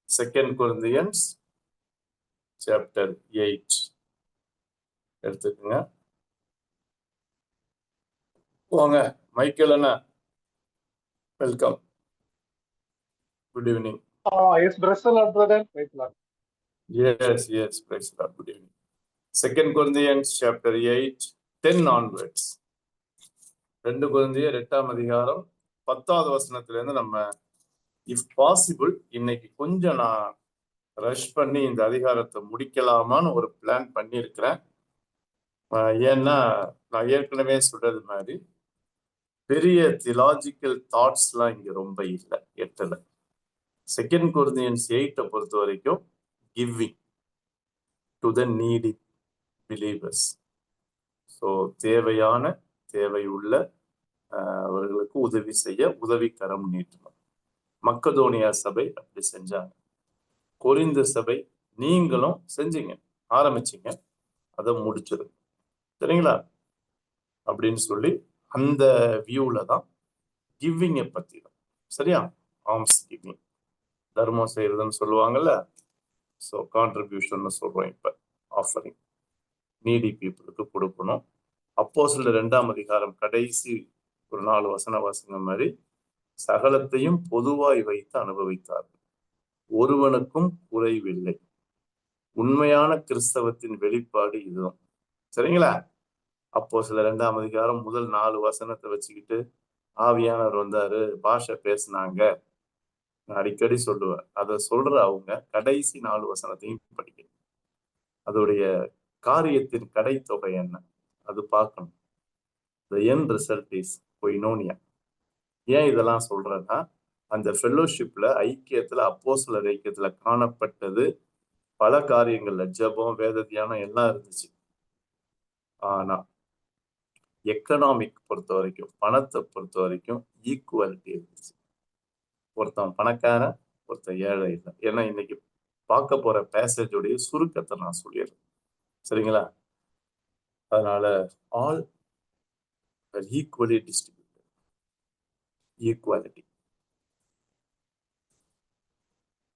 2 Corinthians chapter 8 எடுத்துக்கங்க. வாங்க Michael Anna, welcome. Good evening. Yes, praise the Lord, brother. Praise the Lord. Yes, praise the Lord. Good evening. 2 Corinthians chapter 8, 10 onwards. 2 கொரிந்தியர் 8ஆம் அதிகாரம் 10வது வசனத்திலிருந்து நம்ம இஃப் பாசிபிள் இன்னைக்கு கொஞ்சம் நான் ரஷ் பண்ணி இந்த அதிகாரத்தை முடிக்கலாமான்னு ஒரு பிளான் பண்ணியிருக்கிறேன். ஏன்னா நான் ஏற்கனவே சொல்றது மாதிரி பெரிய தியலாஜிக்கல் தாட்ஸ்லாம் இங்க ரொம்ப இல்லை, எட்டல. 2 Corinthians 8 பொறுத்த வரைக்கும் giving to the needy believers. So தேவையுள்ள அவர்களுக்கு உதவி செய்ய உதவிக்கரம் நீட்டணும். மக்கதோனியா சபை அப்படி செஞ்சாங்க. கொரிந்து சபை நீங்களும் செஞ்சீங்க, ஆரம்பிச்சிங்க, அதை முடிச்சிருங்க, சரிங்களா? அப்படின்னு சொல்லி அந்த வியூல தான் கிவிங்கை பத்தி தான், சரியா? ஆர்ம்ஸ் கிவிங், தர்மம் செய்யறதுன்னு சொல்லுவாங்கல்ல. ஸோ கான்ட்ரிபியூஷன் சொல்றோம். இப்ப ஆஃபரிங் நீடி பீப்புளுக்கு கொடுக்கணும். அப்போஸ்தலர் 2ஆம் அதிகாரம் கடைசி ஒரு 4 வசனம் மாதிரி சகலத்தையும் பொதுவாய் வைத்து அனுபவித்தார்கள், ஒருவனுக்கும் குறைவில்லை. உண்மையான கிறிஸ்தவத்தின் வெளிப்பாடு இதுதான், சரிங்களா? அப்போஸ்தலர் 2ஆம் அதிகாரம் முதல் 4 வசனத்தை வச்சுக்கிட்டு ஆவியானவர் வந்தாரு, பாஷை பேசினாங்க, நான் அடிக்கடி சொல்லுவேன். அதை சொல்ற அவங்க கடைசி 4 வசனத்தையும் படிக்கணும். அதோடைய காரியத்தின் கடைத்தொகை என்ன, அது பார்க்கணும். The end result is koinonia. ஏன் இதெல்லாம் சொல்றேன்னா, அந்த ஃபெல்லோஷிப்ல ஐக்கியத்துல, அப்போஸ்தலர் ஐக்கியத்துல காணப்பட்டது பல காரியங்கள்ல ஜெபம், வேத தியானம் எல்லாம் இருந்துச்சு. ஆனா எக்கனாமிக் பொறுத்த வரைக்கும், பணத்தை பொறுத்த வரைக்கும் ஈக்குவாலிட்டி இருந்துச்சு. ஒருத்தன் பணக்காரன், ஒருத்தன் ஏழை இல்லை. ஏன்னா இன்னைக்கு பார்க்க போற பேசேஜோடைய சுருக்கத்தை நான் சொல்லிடுறேன், சரிங்களா? அதனால ஆல் ஈக்குவலி டிஸ்ட்ரிபியூட்டட், ஈக்குவாலிட்டி.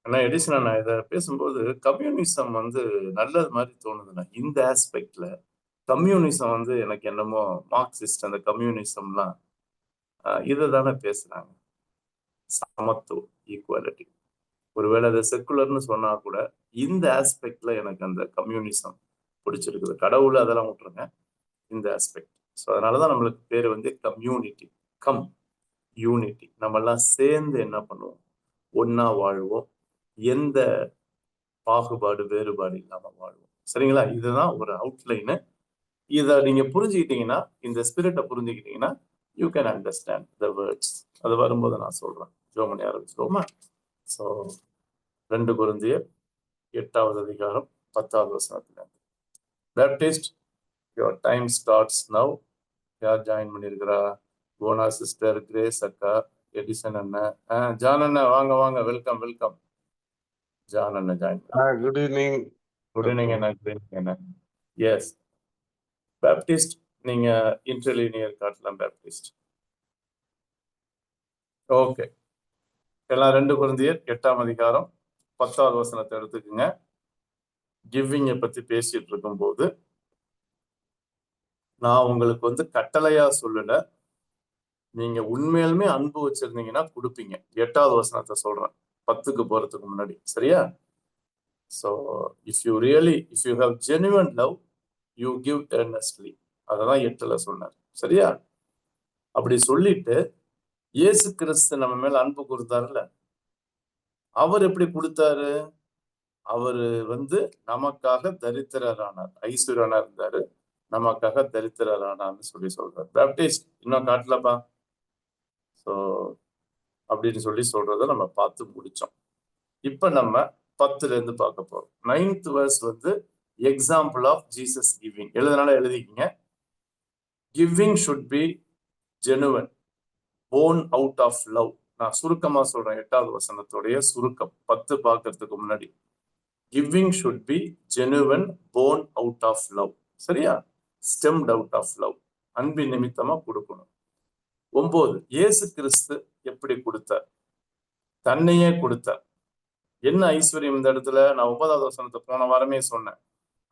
ஆனா எடிசன் நான் இதை பேசும்போது கம்யூனிசம் நல்லது மாதிரி தோணுதுண்ணா. இந்த ஆஸ்பெக்ட்ல கம்யூனிசம் எனக்கு என்னமோ மார்க்சிஸ்ட் அந்த கம்யூனிசம்லாம் இதை தானே பேசுறாங்க, சமத்துவம், ஈக்குவாலிட்டி. ஒருவேளை அதை செக்குலர்னு சொன்னா கூட இந்த ஆஸ்பெக்ட்ல எனக்கு அந்த கம்யூனிசம் பிடிச்சிருக்குது. கடவுள் அதெல்லாம் விட்டுருங்க, இந்த ஆஸ்பெக்ட். ஸோ அதனாலதான் நம்மளுக்கு பேர் கம்யூனிட்டி, கம் யூனிட்டி. நம்ம எல்லாம் சேர்ந்து என்ன பண்ணுவோம், ஒன்னா வாழ்வோம், எந்த பாகுபாடு வேறுபாடு இல்லாம வாழ்வோம், சரிங்களா? இதுதான் ஒரு அவுட்லைனு. இதை நீங்க புரிஞ்சுக்கிட்டீங்கன்னா, இந்த ஸ்பிரிட்டை புரிஞ்சுக்கிட்டீங்கன்னா, you can understand the words. அது வரும்போது நான் சொல்றேன். ஜோமணி ஆரம்பிச்சிருவோமா? ஸோ 2 கொரிந்தியர் 8வது அதிகாரம் 10வது வசனத்துல, Baptist your time starts now. யார் ஜாயின் பண்ணிருக்கிறா? கோனா சிஸ்டர், கிரேஸ் அக்கா, எடிசன் அண்ணன், ஜான் அண்ணன் வாங்க வாங்க, வெல்கம் வெல்கம். ஜான் அண்ணன் join. Good evening. Good evening அண்ணா. எஸ் பேப்டிஸ்ட், நீங்க இன்டர்லீனியர் காட்டலாம் பேப்டிஸ்ட். ஓகே, எல்லாம் 2 கொரிந்தியர் 8ஆம் அதிகாரம் 10வது வசனத்தை எடுத்துக்குங்க. கிவிங்கை பத்தி பேசிட்டு இருக்கும்போது நான் உங்களுக்கு கட்டளையா சொல்லல, நீங்க உண்மையிலுமே அன்பு வச்சிருந்தீங்கன்னா கொடுப்பீங்க. 8வது வசனத்தை சொல்றேன், 10க்கு போறதுக்கு முன்னாடி, சரியா? So if you have genuine love you give earnestly. அததான் 8ல சொன்னார், சரியா? அப்படி சொல்லிட்டு இயேசு கிறிஸ்து நம்ம மேல அன்பு கொடுத்தாருல, அவர் எப்படி கொடுத்தாரு? அவரு நமக்காக தரித்திரரானார், ஐஸ்வர்யனா இருந்தாரு, நமக்காக தரித்திரரானார்னு சொல்றாரு. பேப்டிஸ்ட் இன்னும் காட்டலப்பா. ஸோ அப்படின்னு சொல்றத நம்ம பார்த்து முடிச்சோம். இப்ப நம்ம 10ல இருந்து பார்க்க போறோம். 9th verse example of Jesus giving. எழுதுனால எழுதிக்கிங்க. Giving should be genuine, born out of love. நான் சுருக்கமா சொல்றேன், 8வது வசனத்துடைய சுருக்கம் 10 பார்க்கறதுக்கு முன்னாடி. Giving should be genuine, born out of love, சரியா? ஸ்டெம்ட் அவுட் ஆஃப் லவ், அன்பின் நிமித்தமா கொடுக்கணும். 9, இயேசு கிறிஸ்து எப்படி கொடுத்தார்? தன்னையே கொடுத்தார். என்ன ஐஸ்வர்யம் இந்த இடத்துல? நான் 9வது வசனத்தை போன வாரமே சொன்னேன்.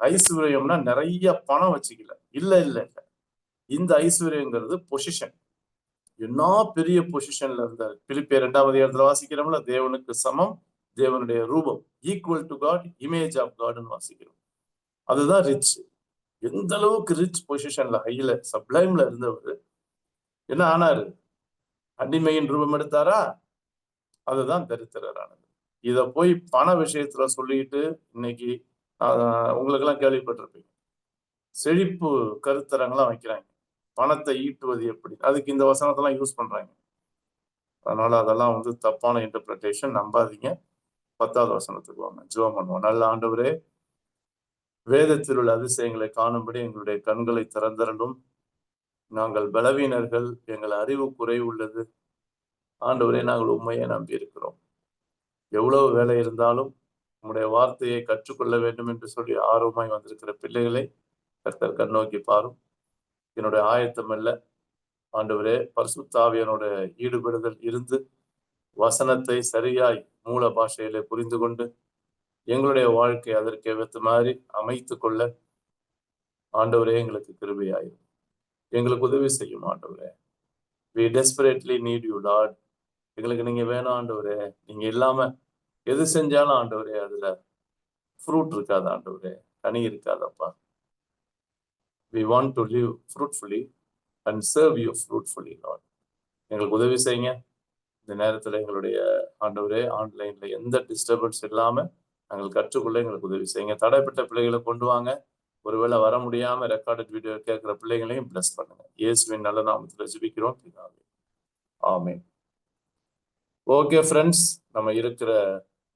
ஐஸ்வர்யம்னா நிறைய பணம் வச்சுக்கல. இல்ல இல்ல இல்ல. இந்த ஐஸ்வர்யங்கிறது பொசிஷன். என்ன பெரிய பொசிஷன்ல இருந்தார். பிலிப்பியர் 2வது அதிகாரத்துல வாசிக்கிறோம்ல, தேவனுக்கு சமம், தேவனுடைய ரூபம், equal to God, image of காட்னு வாசிக்கிறோம். அதுதான் ரிச். எந்த அளவுக்கு ரிச் பொசிஷன்ல, ஹைல, சப்ளைம்ல இருந்தவர் என்ன ஆனாரு? அடிமையின் ரூபம் எடுத்தாரா? அதுதான் தரித்திரரானது. இத போய் பண விஷயத்துல சொல்லிட்டு இன்னைக்கு உங்களுக்கு எல்லாம் கேள்விப்பட்டிருப்பீங்க. செழிப்பு கருத்தரங்கெல்லாம் வைக்கிறாங்க. பணத்தை ஈட்டுவது எப்படி, அதுக்கு இந்த வசனத்தெல்லாம் யூஸ் பண்றாங்க. அதனால அதெல்லாம் வந்து தப்பான இன்டர்பிரேஷன், நம்பாதீங்க. 10வது வசனத்துக்கு வாங்க, ஜெபம் பண்ணுவோம். நல்ல ஆண்டவரே, வேதத்தில் உள்ள அதிசயங்களை காணும்படி எங்களுடைய கண்களை திறந்தரலும். நாங்கள் பலவீனர்கள், எங்கள் அறிவு குறை உள்ளது. ஆண்டவரே, நாங்கள் உண்மையை நம்பி இருக்கிறோம். எவ்வளவு வேலை இருந்தாலும் உங்களுடைய வார்த்தையை கற்றுக்கொள்ள வேண்டும் என்று சொல்லி ஆர்வமாய் வந்திருக்கிற பிள்ளைகளை கர்த்தர் கண்ணோக்கி பாரும். என்னுடைய ஆயத்தம் அல்ல ஆண்டவரே, பரிசுத்த ஆவியானோட ஈடுபடுதல் இருந்து வசனத்தை சரியாய் மூல பாஷையிலே புரிந்து கொண்டு எங்களுடைய வாழ்க்கை அதற்கு ஏற்ற மாதிரி அமைத்து கொள்ள ஆண்டவரே எங்களுக்கு கிருபையாயிரும். எங்களுக்கு உதவி செய்யும் ஆண்டவரே. We desperately need you, Lord. எங்களுக்கு நீங்க வேணும் ஆண்டவரே. நீங்க இல்லாம எது செஞ்சாலும் ஆண்டவரே அதுல ஃப்ரூட் இருக்காது ஆண்டவரே, கனி இருக்காதப்பா. We want to live fruitfully and serve you fruitfully, Lord. எங்களுக்கு உதவி செய்யுங்க. இந்த நேரத்துல எங்களுடைய ஆண்டவரே ஆன்லைன்ல எந்த டிஸ்டர்பன்ஸ் இல்லாம நாங்கள் கற்றுக்கொள்ள எங்களுக்கு உதவி செய்யுங்க. தடைப்பட்ட பிள்ளைகளை கொண்டு வாங்க. ஒருவேளை வர முடியாம ரெக்கார்டட் வீடியோ கேட்கிற பிள்ளைகளையும் பிளஸ் பண்ணுங்க. இயேசுவின் நல்ல நாமத்தில் ஜெபிக்கிறோம் பிதாவே. ஆமென். ஓகே ஃப்ரெண்ட்ஸ், நம்ம இருக்கிற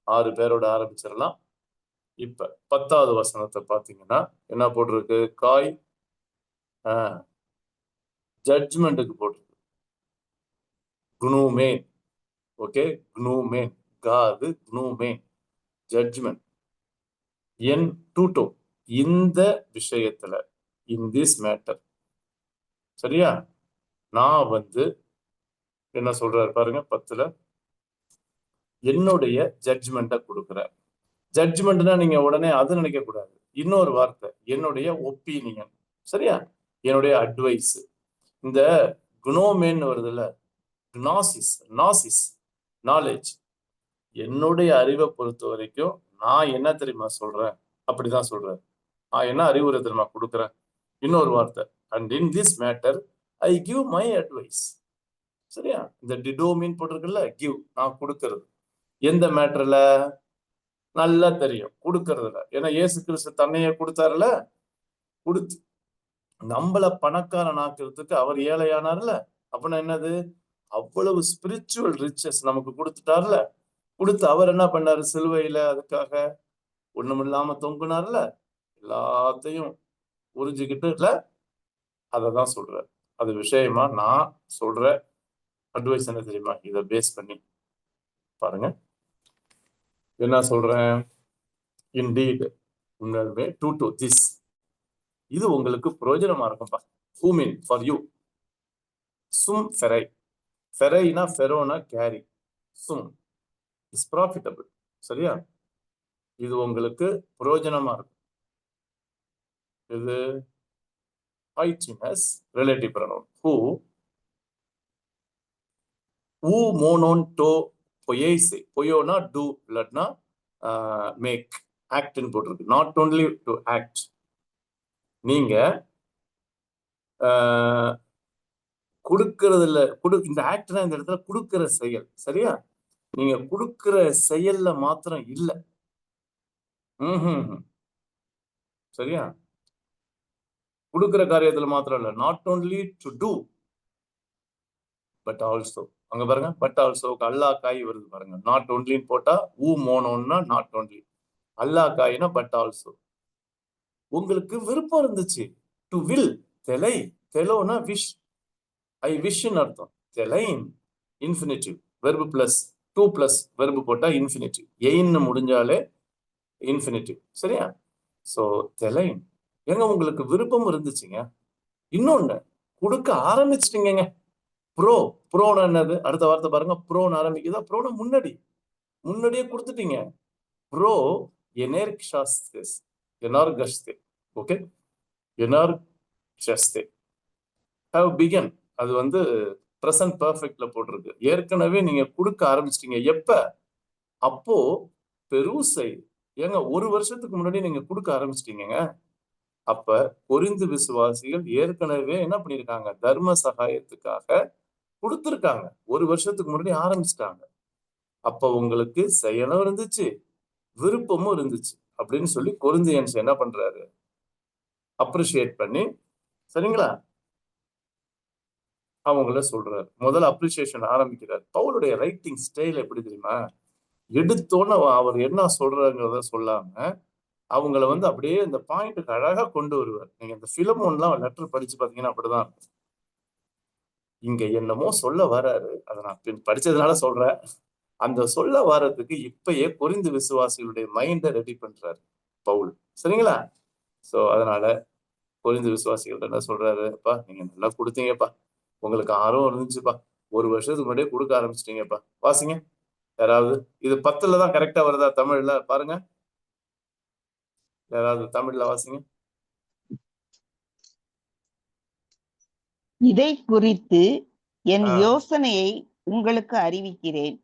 6 பேரோட ஆரம்பிச்சிடலாம். இப்ப 10வது வசனத்தை பாத்தீங்கன்னா என்ன போட்டிருக்கு? காய் ஜட்ஜ்மெண்ட்டுக்கு போட்டிருக்கு. குனூமேன். ஓகே, குனூமேன், காது குனூமேன், ஜட்ஜ்மெண்ட். என் டூட்டோ, இந்த விஷயத்துல, இன் திஸ் மேட்டர். சரியா? நான் வந்து என்ன சொல்றாரு பாருங்க 10ல, என்னுடைய ஜட்ஜ்மெண்ட்டை கொடுக்குறேன். ஜட்ஜ்மெண்ட்னா நீங்க உடனே அது நினைக்க கூடாது. இன்னொரு வார்த்தை, என்னுடைய ஒப்பீனியன். சரியா? என்னுடைய அட்வைஸ். இந்த குனோமேன் வருதுல்ல, நாசிஸ், நாலேஜ். என்னுடைய அறிவை பொறுத்த வரைக்கும் நான் என்ன தெரியுமா சொல்றேன்? அப்படிதான் சொல்றேன். நான் என்ன அறிவுரை தெரியுமா கொடுக்குறேன்? இன்னொரு வார்த்தை, and in this matter I give my advice. சரியா? இந்த டிடோமின் போட்டிருக்குல்ல, கிவ், நான் கொடுக்கறது. எந்த மேட்டர்ல? நல்லா தெரியும் கொடுக்கறதுல. ஏன்னா இயேசு கிறிஸ்து தன்னையே கொடுத்தாருல, கொடுத்து நம்மள பணக்காரன் ஆக்குறதுக்கு அவர் ஏழையானார்ல. அப்படின்னா என்னது? அவ்வளவு ஸ்பிரிச்சுவல் ரிச்சஸ் நமக்கு கொடுத்துட்டார்ல. கொடுத்து அவர் என்ன பண்ணாரு? சிலுவையில அதுக்காக ஒண்ணுமில்லாம தொங்குனார்ல. எல்லாத்தையும் உறிஞ்சிக்கிட்டு இல்ல, அததான் சொல்றாரு. அது விஷயமா நான் சொல்ற அட்வைஸ் என்ன தெரியுமா? இதை பேஸ் பண்ணி பாருங்க என்ன சொல்றேன். இன்டீட், உண்மையாலுமே டு திஸ், இது உங்களுக்கு பிரயோஜனமா இருக்கும்பா. ஹூமின் ஃபார் யூ. சும் ஃபெரை. ஃபெரைனா ஃபெரோனா கேரி. சும் இஸ் ப்ராஃபிட்டபிள். சரியா? இது உங்களுக்கு பிரயோஜனமா இருக்கும். இது ஐச்சினஸ் ரிலேட்டிவ் ப்ரொனவுன். ஹூ மோனோன் டோ பொயேசே. பொயோனா டூ, இல்லாட்னா மேக், ஆக்ட்னு போட்டிருக்கு. Not only to act. நீங்க கொடுக்கறதுல இந்த ஆக்ட்னா இந்த இடத்துல கொடுக்கிற செயல். சரியா? நீங்க கொடுக்கிற செயல்ல மாத்திரம் இல்ல. சரியா? கொடுக்கிற காரியத்துல மாத்திரம் இல்ல. Not only to do but also. அங்க பாருங்க, பட் ஆல்சோ அல்லா காய் வருது பாருங்க. நாட் ஓன்லின்னு போட்டா ஊ மோனோன்னா நாட் ஓன்லி, அல்லா காய்னா பட் ஆல்சோ. உங்களுக்கு விருப்பம் இருந்துச்சு, டு வில், தெலை, தெலோனா விஷ், ஐ விஷ் அர்த்தம். தெலைன் infinitive, verb plus 2 plus verb போட்டா இன்ஃபினிட்டிவ். எயின்னு முடிஞ்சாலே இன்ஃபினிட்டிவ். சரியா? சோ தெலைன், ஏங்க உங்களுக்கு விருப்பம் இருந்துச்சுங்க. இன்னொன்னு கொடுக்க ஆரம்பிச்சிட்டீங்க. ப்ரோனா என்னது? அடுத்த வார்த்தை பாருங்க, ப்ரோன்னு ஆரம்பிக்குதா? ப்ரோனா முன்னாடியே கொடுத்துட்டீங்க. ப்ரோ எனர்க்ஷாஸ்தேஸ் எனர்கஸ்தே ஓகே எனர்கஸ்தே ஹவ் பிகன் அது வந்து ப்ரெசன்ட் பர்ஃபெக்ட்ல போட்டிருக்கு. ஏற்கனவே நீங்க கொடுக்க ஆரம்பிச்சிட்டீங்க. எப்ப? அப்போ பெருசை ஏங்க 1 வருஷத்துக்கு முன்னாடி நீங்க கொடுக்க ஆரம்பிச்சிட்டீங்க. அப்ப கொரிந்து விசுவாசிகள் ஏற்கனவே என்ன பண்ணிருக்காங்க? தர்ம சகாயத்துக்காக கொடுத்திருக்காங்க. 1 வருஷத்துக்கு முன்னாடி ஆரம்பிச்சிட்டாங்க. அப்ப உங்களுக்கு செயலும் இருந்துச்சு, விருப்பமும் இருந்துச்சு அப்படின்னு சொல்லி கொரிந்தியன்ஸ் என்ன பண்றாரு? அப்ரிஷியேட் பண்ணி, சரிங்களா, அவங்கள சொல்றாரு. முதல்ல அப்ரிசியேஷன் ஆரம்பிக்கிறார். பவுலுடைய ரைட்டிங் ஸ்டைல் எப்படி தெரியுமா? எடுத்தோன்னு அவர் என்ன சொல்றாங்கிறத சொல்லாம அவங்கள வந்து அப்படியே இந்த பாயிண்ட்டுக்கு அழகா கொண்டு வருவார். நீங்க இந்த பிலமோன்லாம் லெட்டர் படிச்சு பாத்தீங்கன்னா அப்படிதான். இங்க என்னமோ சொல்ல வராரு. அதை நான் படிச்சதுனால சொல்றேன். அந்த சொல்ல வர்றதுக்கு இப்பயே கொரிந்து விசுவாசிகளுடைய மைண்டை ரெடி பண்றாரு பவுல். சரிங்களா? சோ அதனால கொரிந்து விசுவாசிகள்ட்ட என்ன சொல்றாரு? அப்பா நீங்க நல்லா கொடுத்தீங்கப்பா, உங்களுக்கு ஆர்வம் இருந்துச்சுப்பா, 1 வருஷத்துக்கு முன்னாடியே கொடுக்க ஆரம்பிச்சிட்டீங்கப்பா. வாசிங்க யாராவது. இது 10ல தான் கரெக்டா வருதா தமிழ்ல? பாருங்க யாராவது தமிழ்ல வாசிங்க. இதை குறித்து என் யோசனையை உங்களுக்கு அறிவிக்கிறேன்.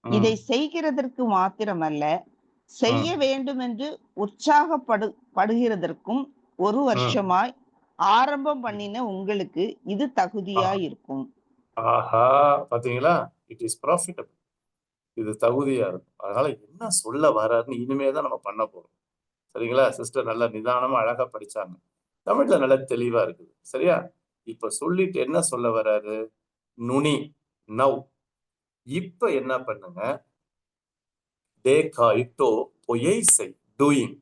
இதை செய்கிறதற்கு மாத்திரமல்ல, செய்ய வேண்டும் என்று உற்சாகப்படுகிறதற்கும் 1 வருஷமாய் ஆரம்பம் பண்ணின உங்களுக்கு இது தகுதியா இருக்கும். ஆஹா, பாத்தீங்களா? It is profitable. இது தகுதியா இருக்கும். அதனால என்ன சொல்ல வர்றாருன்னு இனிமேதான் நம்ம பண்ண போறோம். சரிங்களா? சிஸ்டர் நல்லா நிதானமா அழகா படிச்சாங்க. தமிழ்ல நல்லா தெளிவா இருக்குது. சரியா? இப்ப சொல்லிட்டு என்ன சொல்ல வர்றாரு? நுனி நவ். இப்ப என்ன பண்ணுங்க? டேகாய்டோ பொய்சை டூயிங்.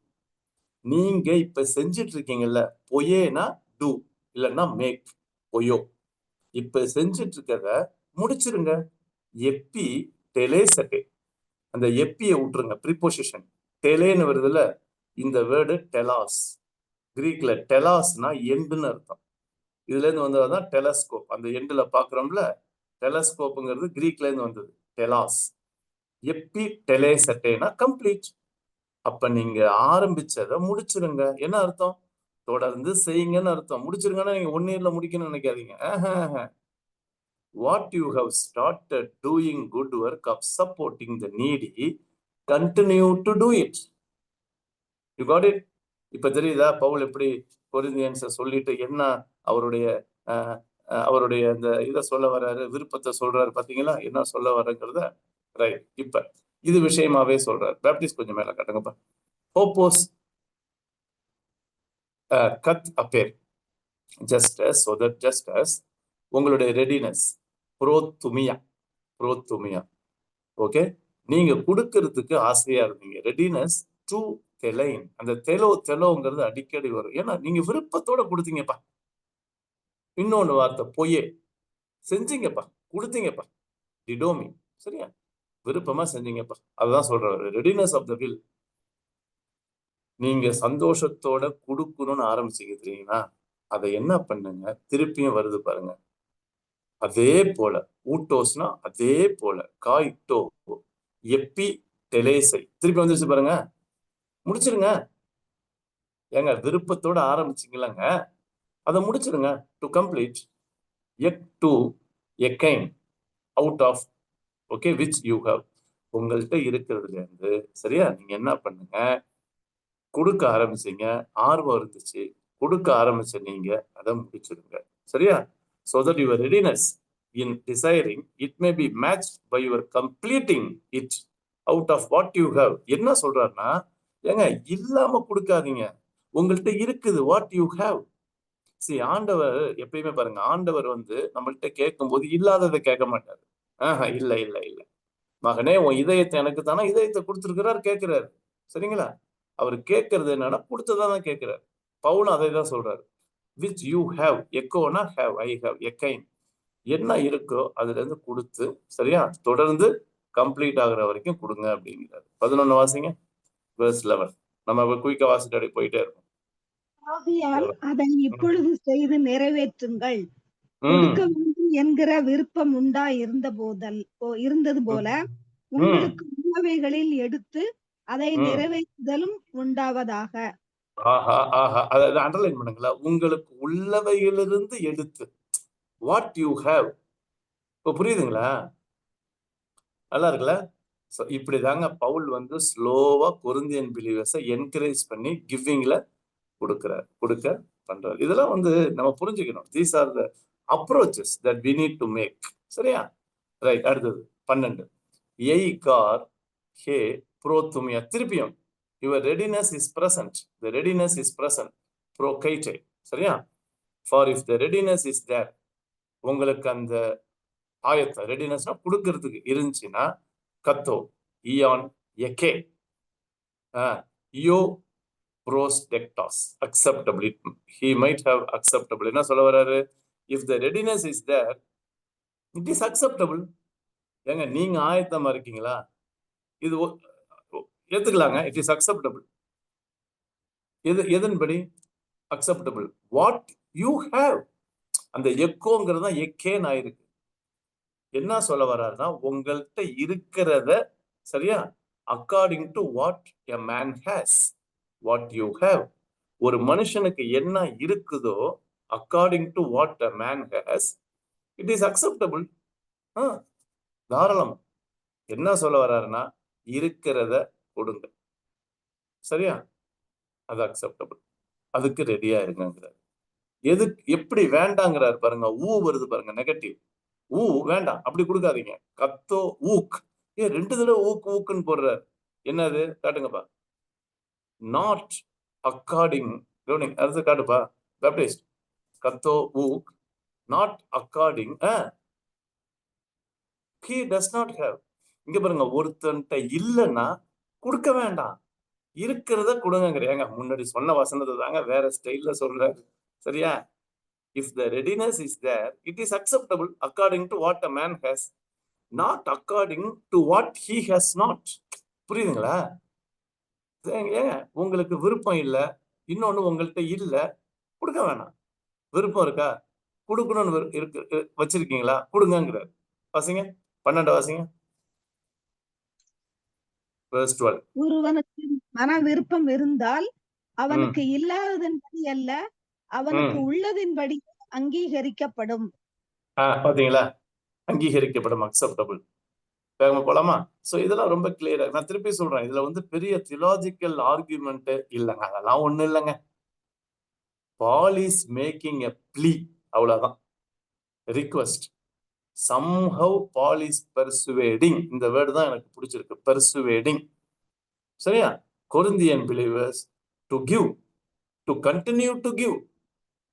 நீங்க இப்ப செஞ்சிட்டு இருக்கீங்கல்ல, பொயேனா டூ இல்லைன்னா மேக், பொயோ. இப்ப செஞ்சிட்டு இருக்கிறத முடிச்சிருங்க. எப்பி டெலேசட்டே, அந்த எப்பிய விட்டுருங்க. ப்ரிபோசிஷன் டெலேன்னு வருதுல, இந்த வேர்டு டெலாஸ். கிரீக்ல டெலாஸ்னா எண்டுன்னு அர்த்தம். இதுல இருந்து வந்ததுதான் டெலஸ்கோப். அந்த எண்டுல பாக்குறோம்ல, டெலஸ்கோப்புங்கிறது கிரீக்ல இருந்து வந்தது. டெலாஸ். எப்பி டெலேசட்டேனா கம்ப்ளீட். அப்ப நீங்க ஆரம்பிச்சதை முடிச்சிருங்க. என்ன அர்த்தம்? தொடர்ந்து செய்யுங்கன்னு அர்த்தம். முடிச்சிருங்கன்னா நீங்க 1 இயர்ல முடிக்கணும்னு நினைக்காதீங்க. What you have started doing good work of supporting the needy, continue to do it. You got it? இப்ப தெரியுதா பவுல் எப்படி கொரிந்தியன்ஸை சொல்லிட்டு என்ன அவருடைய அவருடைய அந்த இதை சொல்ல வர்றாரு, விருப்பத்தை சொல்றாரு. பாத்தீங்களா என்ன சொல்ல வர்றங்கிறத? ரைட். இப்ப இது விஷயமாவே சொல்றாரு. பேப்டிஸ்ட் கொஞ்சம் மேல காட்டுங்கப்பா. ஹோப்போஸ் கத் அப்பேர் just so that just as உங்களுடைய ரெடினஸ் புரோத்துமியா ஓகே, நீங்க கொடுக்கறதுக்கு ஆசையா இருந்தீங்க. ரெடினஸ் டு தெலைன். அந்த தெலோங்கிறது அடிக்கடி வரும். ஏன்னா நீங்க விருப்பத்தோட கொடுத்தீங்கப்பா. இன்னொன்னு வார்த்தை பொய்யே, செஞ்சீங்கப்பா, கொடுத்தீங்கப்பா. டிடோமி, சரியா? விருப்பமா செஞ்சீங்கப்பா. அதுதான் சொல்றாரு, ரெடினஸ் ஆஃப் த வில். நீங்க சந்தோஷத்தோட கொடுக்கணும்னு ஆரம்பிச்சீங்க தெரியுங்களா? அதை என்ன பண்ணுங்க, திருப்பியும் வருது பாருங்க. அதே போல ஊட்டோஸ்னா அதே போல காய்டோ எப்பி டெலேசை திருப்பி வந்துருச்சு பாருங்க. முடிச்சிருங்க. ஏங்க விருப்பத்தோட ஆரம்பிச்சீங்களாங்க, அதை முடிச்சிருங்க. டு கம்ப்ளீட் எக் டு எக்கைன் out of okay which you have. உங்கள்கிட்ட இருக்கிறதுல இருந்து, சரியா, நீங்க என்ன பண்ணுங்க, கொடுக்க ஆரம்பிச்சீங்க, ஆர்வம் இருந்துச்சு, கொடுக்க ஆரம்பிச்ச நீங்க அதை முடிச்சிருங்க. சரியா? so that your readiness in desiring it may be matched by your completing it out of what you have. என்ன சொல்றாருன்னா, ஏங்க இல்லாம கொடுக்காதீங்க, உங்கள்கிட்ட இருக்குது. what you have. see, ஆண்டவர் எப்பயுமே பாருங்க, ஆண்டவர் வந்து நம்மள்கிட்ட கேட்கும் போது இல்லாததை கேட்க மாட்டாரு. இல்ல இல்ல இல்ல மகனே, உன் இதயத்தை எனக்கு தானே, இதயத்தை கொடுத்துருக்கிறாரு, கேட்கிறாரு. சரிங்களா? அவர் கேட்கறது என்னன்னா கொடுத்ததான் கேட்கிறாரு. பவுலும் அதை தான் சொல்றாரு. which you have, எக்கோனா have, I have, எக்கைன். என்ன இருக்கோ அதுல இருந்து கொடுத்து, சரியா, தொடர்ந்து கம்ப்ளீட் ஆகுற வரைக்கும் கொடுங்க அப்படிங்கிறாரு. 11 வாசிங்க, verse 11. நம்ம குயிக்கா வாசிட்டு போயிட்டே இருக்கோம். ஆகையால் அதை இப்பொழுது செய்து நிறைவேற்றுங்கள். கொடுக்க வேண்டும் என்கிற விருப்பம் இருந்தது போல உங்களுக்கு உள்ளவைகளில் எடுத்து அதை நிறைவேற்றுதலும் உண்டாவதாக. ஆஹா ஆஹா, அதை அண்டர்லைன் பண்ணுங்களா, உங்களுக்கு உள்ளவையிலிருந்து எடுத்து, வாட் யூ ஹேவ். இப்போ புரியுதுங்களா? நல்லா இருக்குல்ல? ஸோ இப்படிதாங்க பவுல் வந்து ஸ்லோவா கொரிந்தியன் பிலீவர்ஸை என்கரேஜ் பண்ணி கிவிங்ல கொடுக்க பண்றாரு. இதெல்லாம் வந்து நம்ம புரிஞ்சுக்கணும். These are the approaches that we need to make. சரியா? ரைட். அடுத்தது 12. எய் கார் ஹே புரோத்துமியா. திருப்பியும் your readiness is present. The readiness is present. ப்ரோகைட்டே. சரியா? For if the readiness is there, உங்களுக்கு அந்த ஆயத்த ரெடினஸ்னா கொடுக்கறதுக்கு இருந்துச்சுன்னா, கத்தோ இயான் எகே யோ prosdectos acceptably. He might have acceptable. என்ன சொல்ல வராரு? If the readiness is there, it is acceptable. ஏங்க நீங்க ஆயத்தமா இருக்கீங்களா? இது ஏத்துக்கலாங்க. It is acceptable. எதன்படி அக்செப்டபிள்? What you have. அந்த எக்கோங்கிறது தான் எக்கேன்னு ஆயிருக்கு. என்ன சொல்ல வர்றாருன்னா, உங்கள்கிட்ட இருக்கிறத, சரியா, according to what a man has, what you have. ஒரு மனுஷனுக்கு என்ன இருக்குதோ, according to what a man has, it is acceptable. தாராளம். என்ன சொல்ல வர்றாருன்னா, இருக்கிறத கொடுங்க. சரியா? அது அக்செப்டபிள். அதுக்கு ரெடியா இருங்கிறார். எப்படி வேண்டாங்கிறாரு பாருங்க. வருது பாருங்க, நெகட்டிவ். வேண்டாம், அப்படி கொடுக்காதீங்க. கத்தோ ஊக். 2 தடவை ஊக்குன்னு போடுறாரு. என்னது காட்டுங்கப்பா. Not according. அடுத்து காட்டுப்பா. பேப்டிஸ்ட் கத்தோ ஊக் not according. he does not have. இங்க பாருங்க, ஒருத்தன்ட்ட இல்லைன்னா கொடுக்க வேண்டாம், இருக்கிறத கொடுங்க. முன்னாடி சொன்ன வசனத்தை தாங்க வேற ஸ்டைல்ல சொல்றாரு. சரியா? If the readiness is there, it is acceptable according to what a man has, not according to what he has not. புரியுதுங்களா? உங்களுக்கு விருப்பம் இல்லை, இன்னொன்னு உங்கள்கிட்ட இல்லை, கொடுக்க வேணாம். விருப்பம் இருக்கா? கொடுக்கணும்னு இருக்கு வச்சிருக்கீங்களா? கொடுங்கிறார். வாசிங்க 12 வாசிங்க. verse 12. ஒருவனுக்கு மன விருப்பம் இருந்தால் அவனுக்கு இல்லாததன்படி அல்ல, அவனுக்கு உள்ளதின்படி அங்கீகரிக்கப்படும். பாத்தீங்களா? அங்கீகரிக்கப்படும், அக்செப்டபிள். வேகமா போலாமா? சோ இதெல்லாம் ரொம்ப கிளியரா நான் திருப்பி சொல்றேன். இதுல வந்து பெரிய தியாலஜிக்கல் ஆர்குமெண்ட் இல்லைங்க. அதெல்லாம் ஒண்ணு இல்லைங்க. Ball is making a plea, அவ்வளவுதான். Request. somehow Paul is persuading. இந்த வேர்டு தான் எனக்கு பிடிச்சிருக்கு, persuading. சரியா? Corinthian believers to give, to continue to give,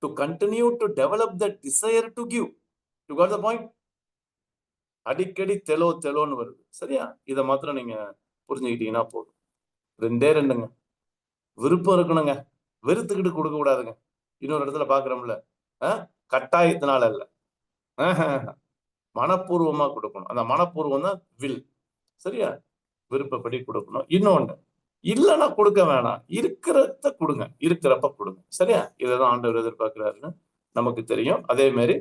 to continue to develop the desire to give. You got the point? அடிக்கடி தெலோன்னு வருது. சரியா? இதை மாத்திரம் நீங்க புரிஞ்சுக்கிட்டீங்கன்னா போதும். 2 விருப்பம் இருக்கணுங்க. வெறுத்துக்கிட்டு கொடுக்க கூடாதுங்க. இன்னொரு இடத்துல பாக்குறோம்ல, கட்டாயத்தினால இல்ல, மனப்பூர்வமா கொடுக்கணும். அந்த மனப்பூர்வம் தான் வில். சரியா? விருப்பப்படி கொடுக்கணும். இன்னொன்னு, இல்லைன்னா கொடுக்க வேணாம், இருக்கிறத கொடுங்க, இருக்கிறப்ப கொடுங்க. சரியா? இதைதான் ஆண்டவர் எதிர்பார்க்கிறாருன்னு நமக்கு தெரியும். அதே மாதிரி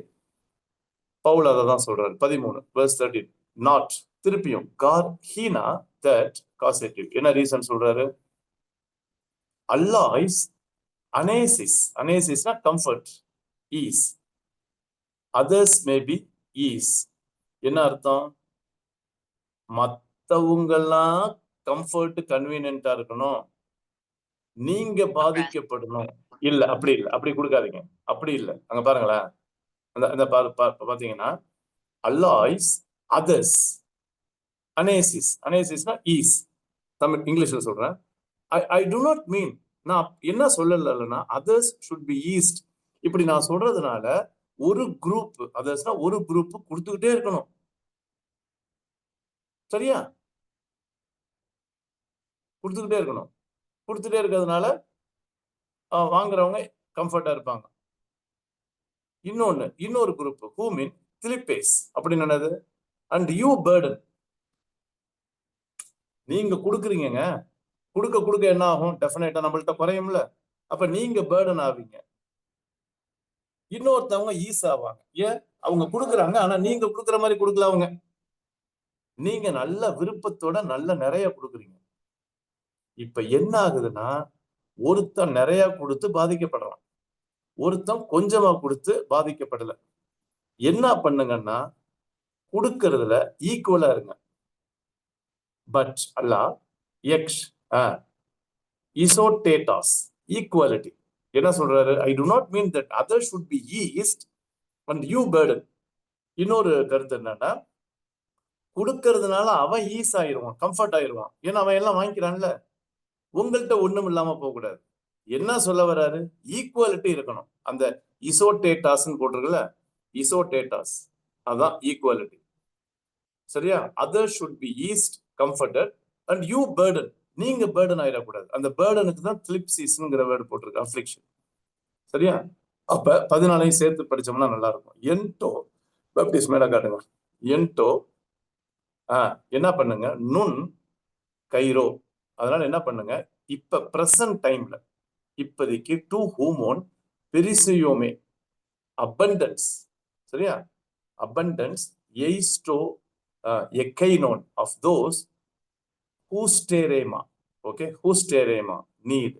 பவுல் அதை தான் சொல்றாரு. 13 verse 13. நாட், திருப்பியும் கார் ஹீனா தட் காசேட்டிவ். என்ன ரீசன் சொல்றாரு? அல்லாய்ஸ் அனேசிஸ். அனேசிஸ்னா comfort, ease. Others may be ease. என்ன அர்த்தம்? மத்தவங்கெல்லாம் கம்ஃபர்ட், கன்வீனியன்டா இருக்கணும், நீங்க பாதிக்கப்படணும். இல்ல, அப்படி இல்லை, அப்படி கொடுக்காதீங்க. அப்படி இல்லை. அங்க பாருங்களேன், அந்த பாத்தீங்கன்னா அல்லாய்ஸ் அதர்ஸ் அனேசிஸ். அனேசிஸ்னா ஈஸ். தமிழ் இங்கிலீஷ்ல சொல்றேன். ஐ டு நாட் மீன், நான் என்ன சொல்லலைன்னா அதர்ஸ் ஷுட் பி ஈஸ்ட். இப்படி நான் சொல்றதுனால ஒரு குரூப், அதர்ஸ்னா ஒரு குரூப் கொடுத்துக்கிட்டே இருக்கணும். சரியா? கொடுத்துக்கிட்டே இருக்கணும். கொடுத்துட்டே இருக்கிறதுனால வாங்குறவங்க கம்ஃபர்ட்டா இருப்பாங்க. இன்னொரு குரூப் ஹூ மீன் திலிப்பேஸ். அப்படின்னு என்னது? And you burden. நீங்க கொடுக்குறீங்க, கொடுக்க என்ன ஆகும்? டெஃபினட்டா நம்மள்ட்ட குறையும்ல. அப்ப நீங்க பர்டன் ஆவீங்க, இன்னொருத்தவங்க ஈஸ் ஆவாங்க. ஏன்? அவங்க கொடுக்குறாங்க, ஆனா நீங்க கொடுக்குற மாதிரி கொடுக்கல. அவங்க, நீங்க நல்ல விருப்பத்தோட நல்ல நிறைய கொடுக்குறீங்க. இப்ப என்ன ஆகுதுன்னா, ஒருத்தன் நிறைய கொடுத்து பாதிக்கப்படுறான், ஒருத்தன் கொஞ்சமா கொடுத்து பாதிக்கப்படல. என்ன பண்ணுங்கன்னா, கொடுக்கறதுல ஈக்குவலா இருங்க. பட் அல்லா எக்ஸ் இசோடேட்டாஸ் ஈக்குவாலிட்டி என்ன சொல்றாரு? I do not mean that other should be eased and you burden. இன்னொரு கருத்து என்னன்னா, கொடுக்கறதுனால அவன் ஈஸ் ஆயிடுவான், கம்ஃபர்ட் ஆயிடுவான். ஏன்னா அவன் எல்லாம் வாங்கிக்கிறான்ல. உங்கள்கிட்ட ஒண்ணும் இல்லாம போக கூடாது. என்ன சொல்ல வர்றாரு? ஈக்குவாலிட்டி இருக்கணும். அந்த இசோடேட்டாஸ் போட்டிருக்குல்ல, இசோடேட்டாஸ் அதான் ஈக்குவாலிட்டி. சரியா? Other should be eased comforted and you burden. நீங்க பேர்டன் ஆயிடக்கூடாது. அந்த பேர்டனுக்கு தான் பிளிப்சிஸ்ங்கிற வேர்டு போட்டிருக்கு, அஃப்ளிக்ஷன். சரியா? அப்ப 14 சேர்த்து படிச்சோம்னா நல்லா இருக்கும். என்டோ பேப்டிஸ் மேல காட்டுங்க. என்டோ என்ன பண்ணுங்க? நுண் கைரோ. அதனால என்ன பண்ணுங்க? இப்ப பிரசன்ட் டைம்ல இப்போதைக்கு டு ஹூமோன் பெரிசியோமே அபண்டன்ஸ். சரியா? அபண்டன்ஸ் எய்ஸ்டோ எக்கைனோன் ஆஃப் தோஸ் ஹூஸ்டேரேமா. ஓகே, ஹூஸ்டேரேமா நீட்.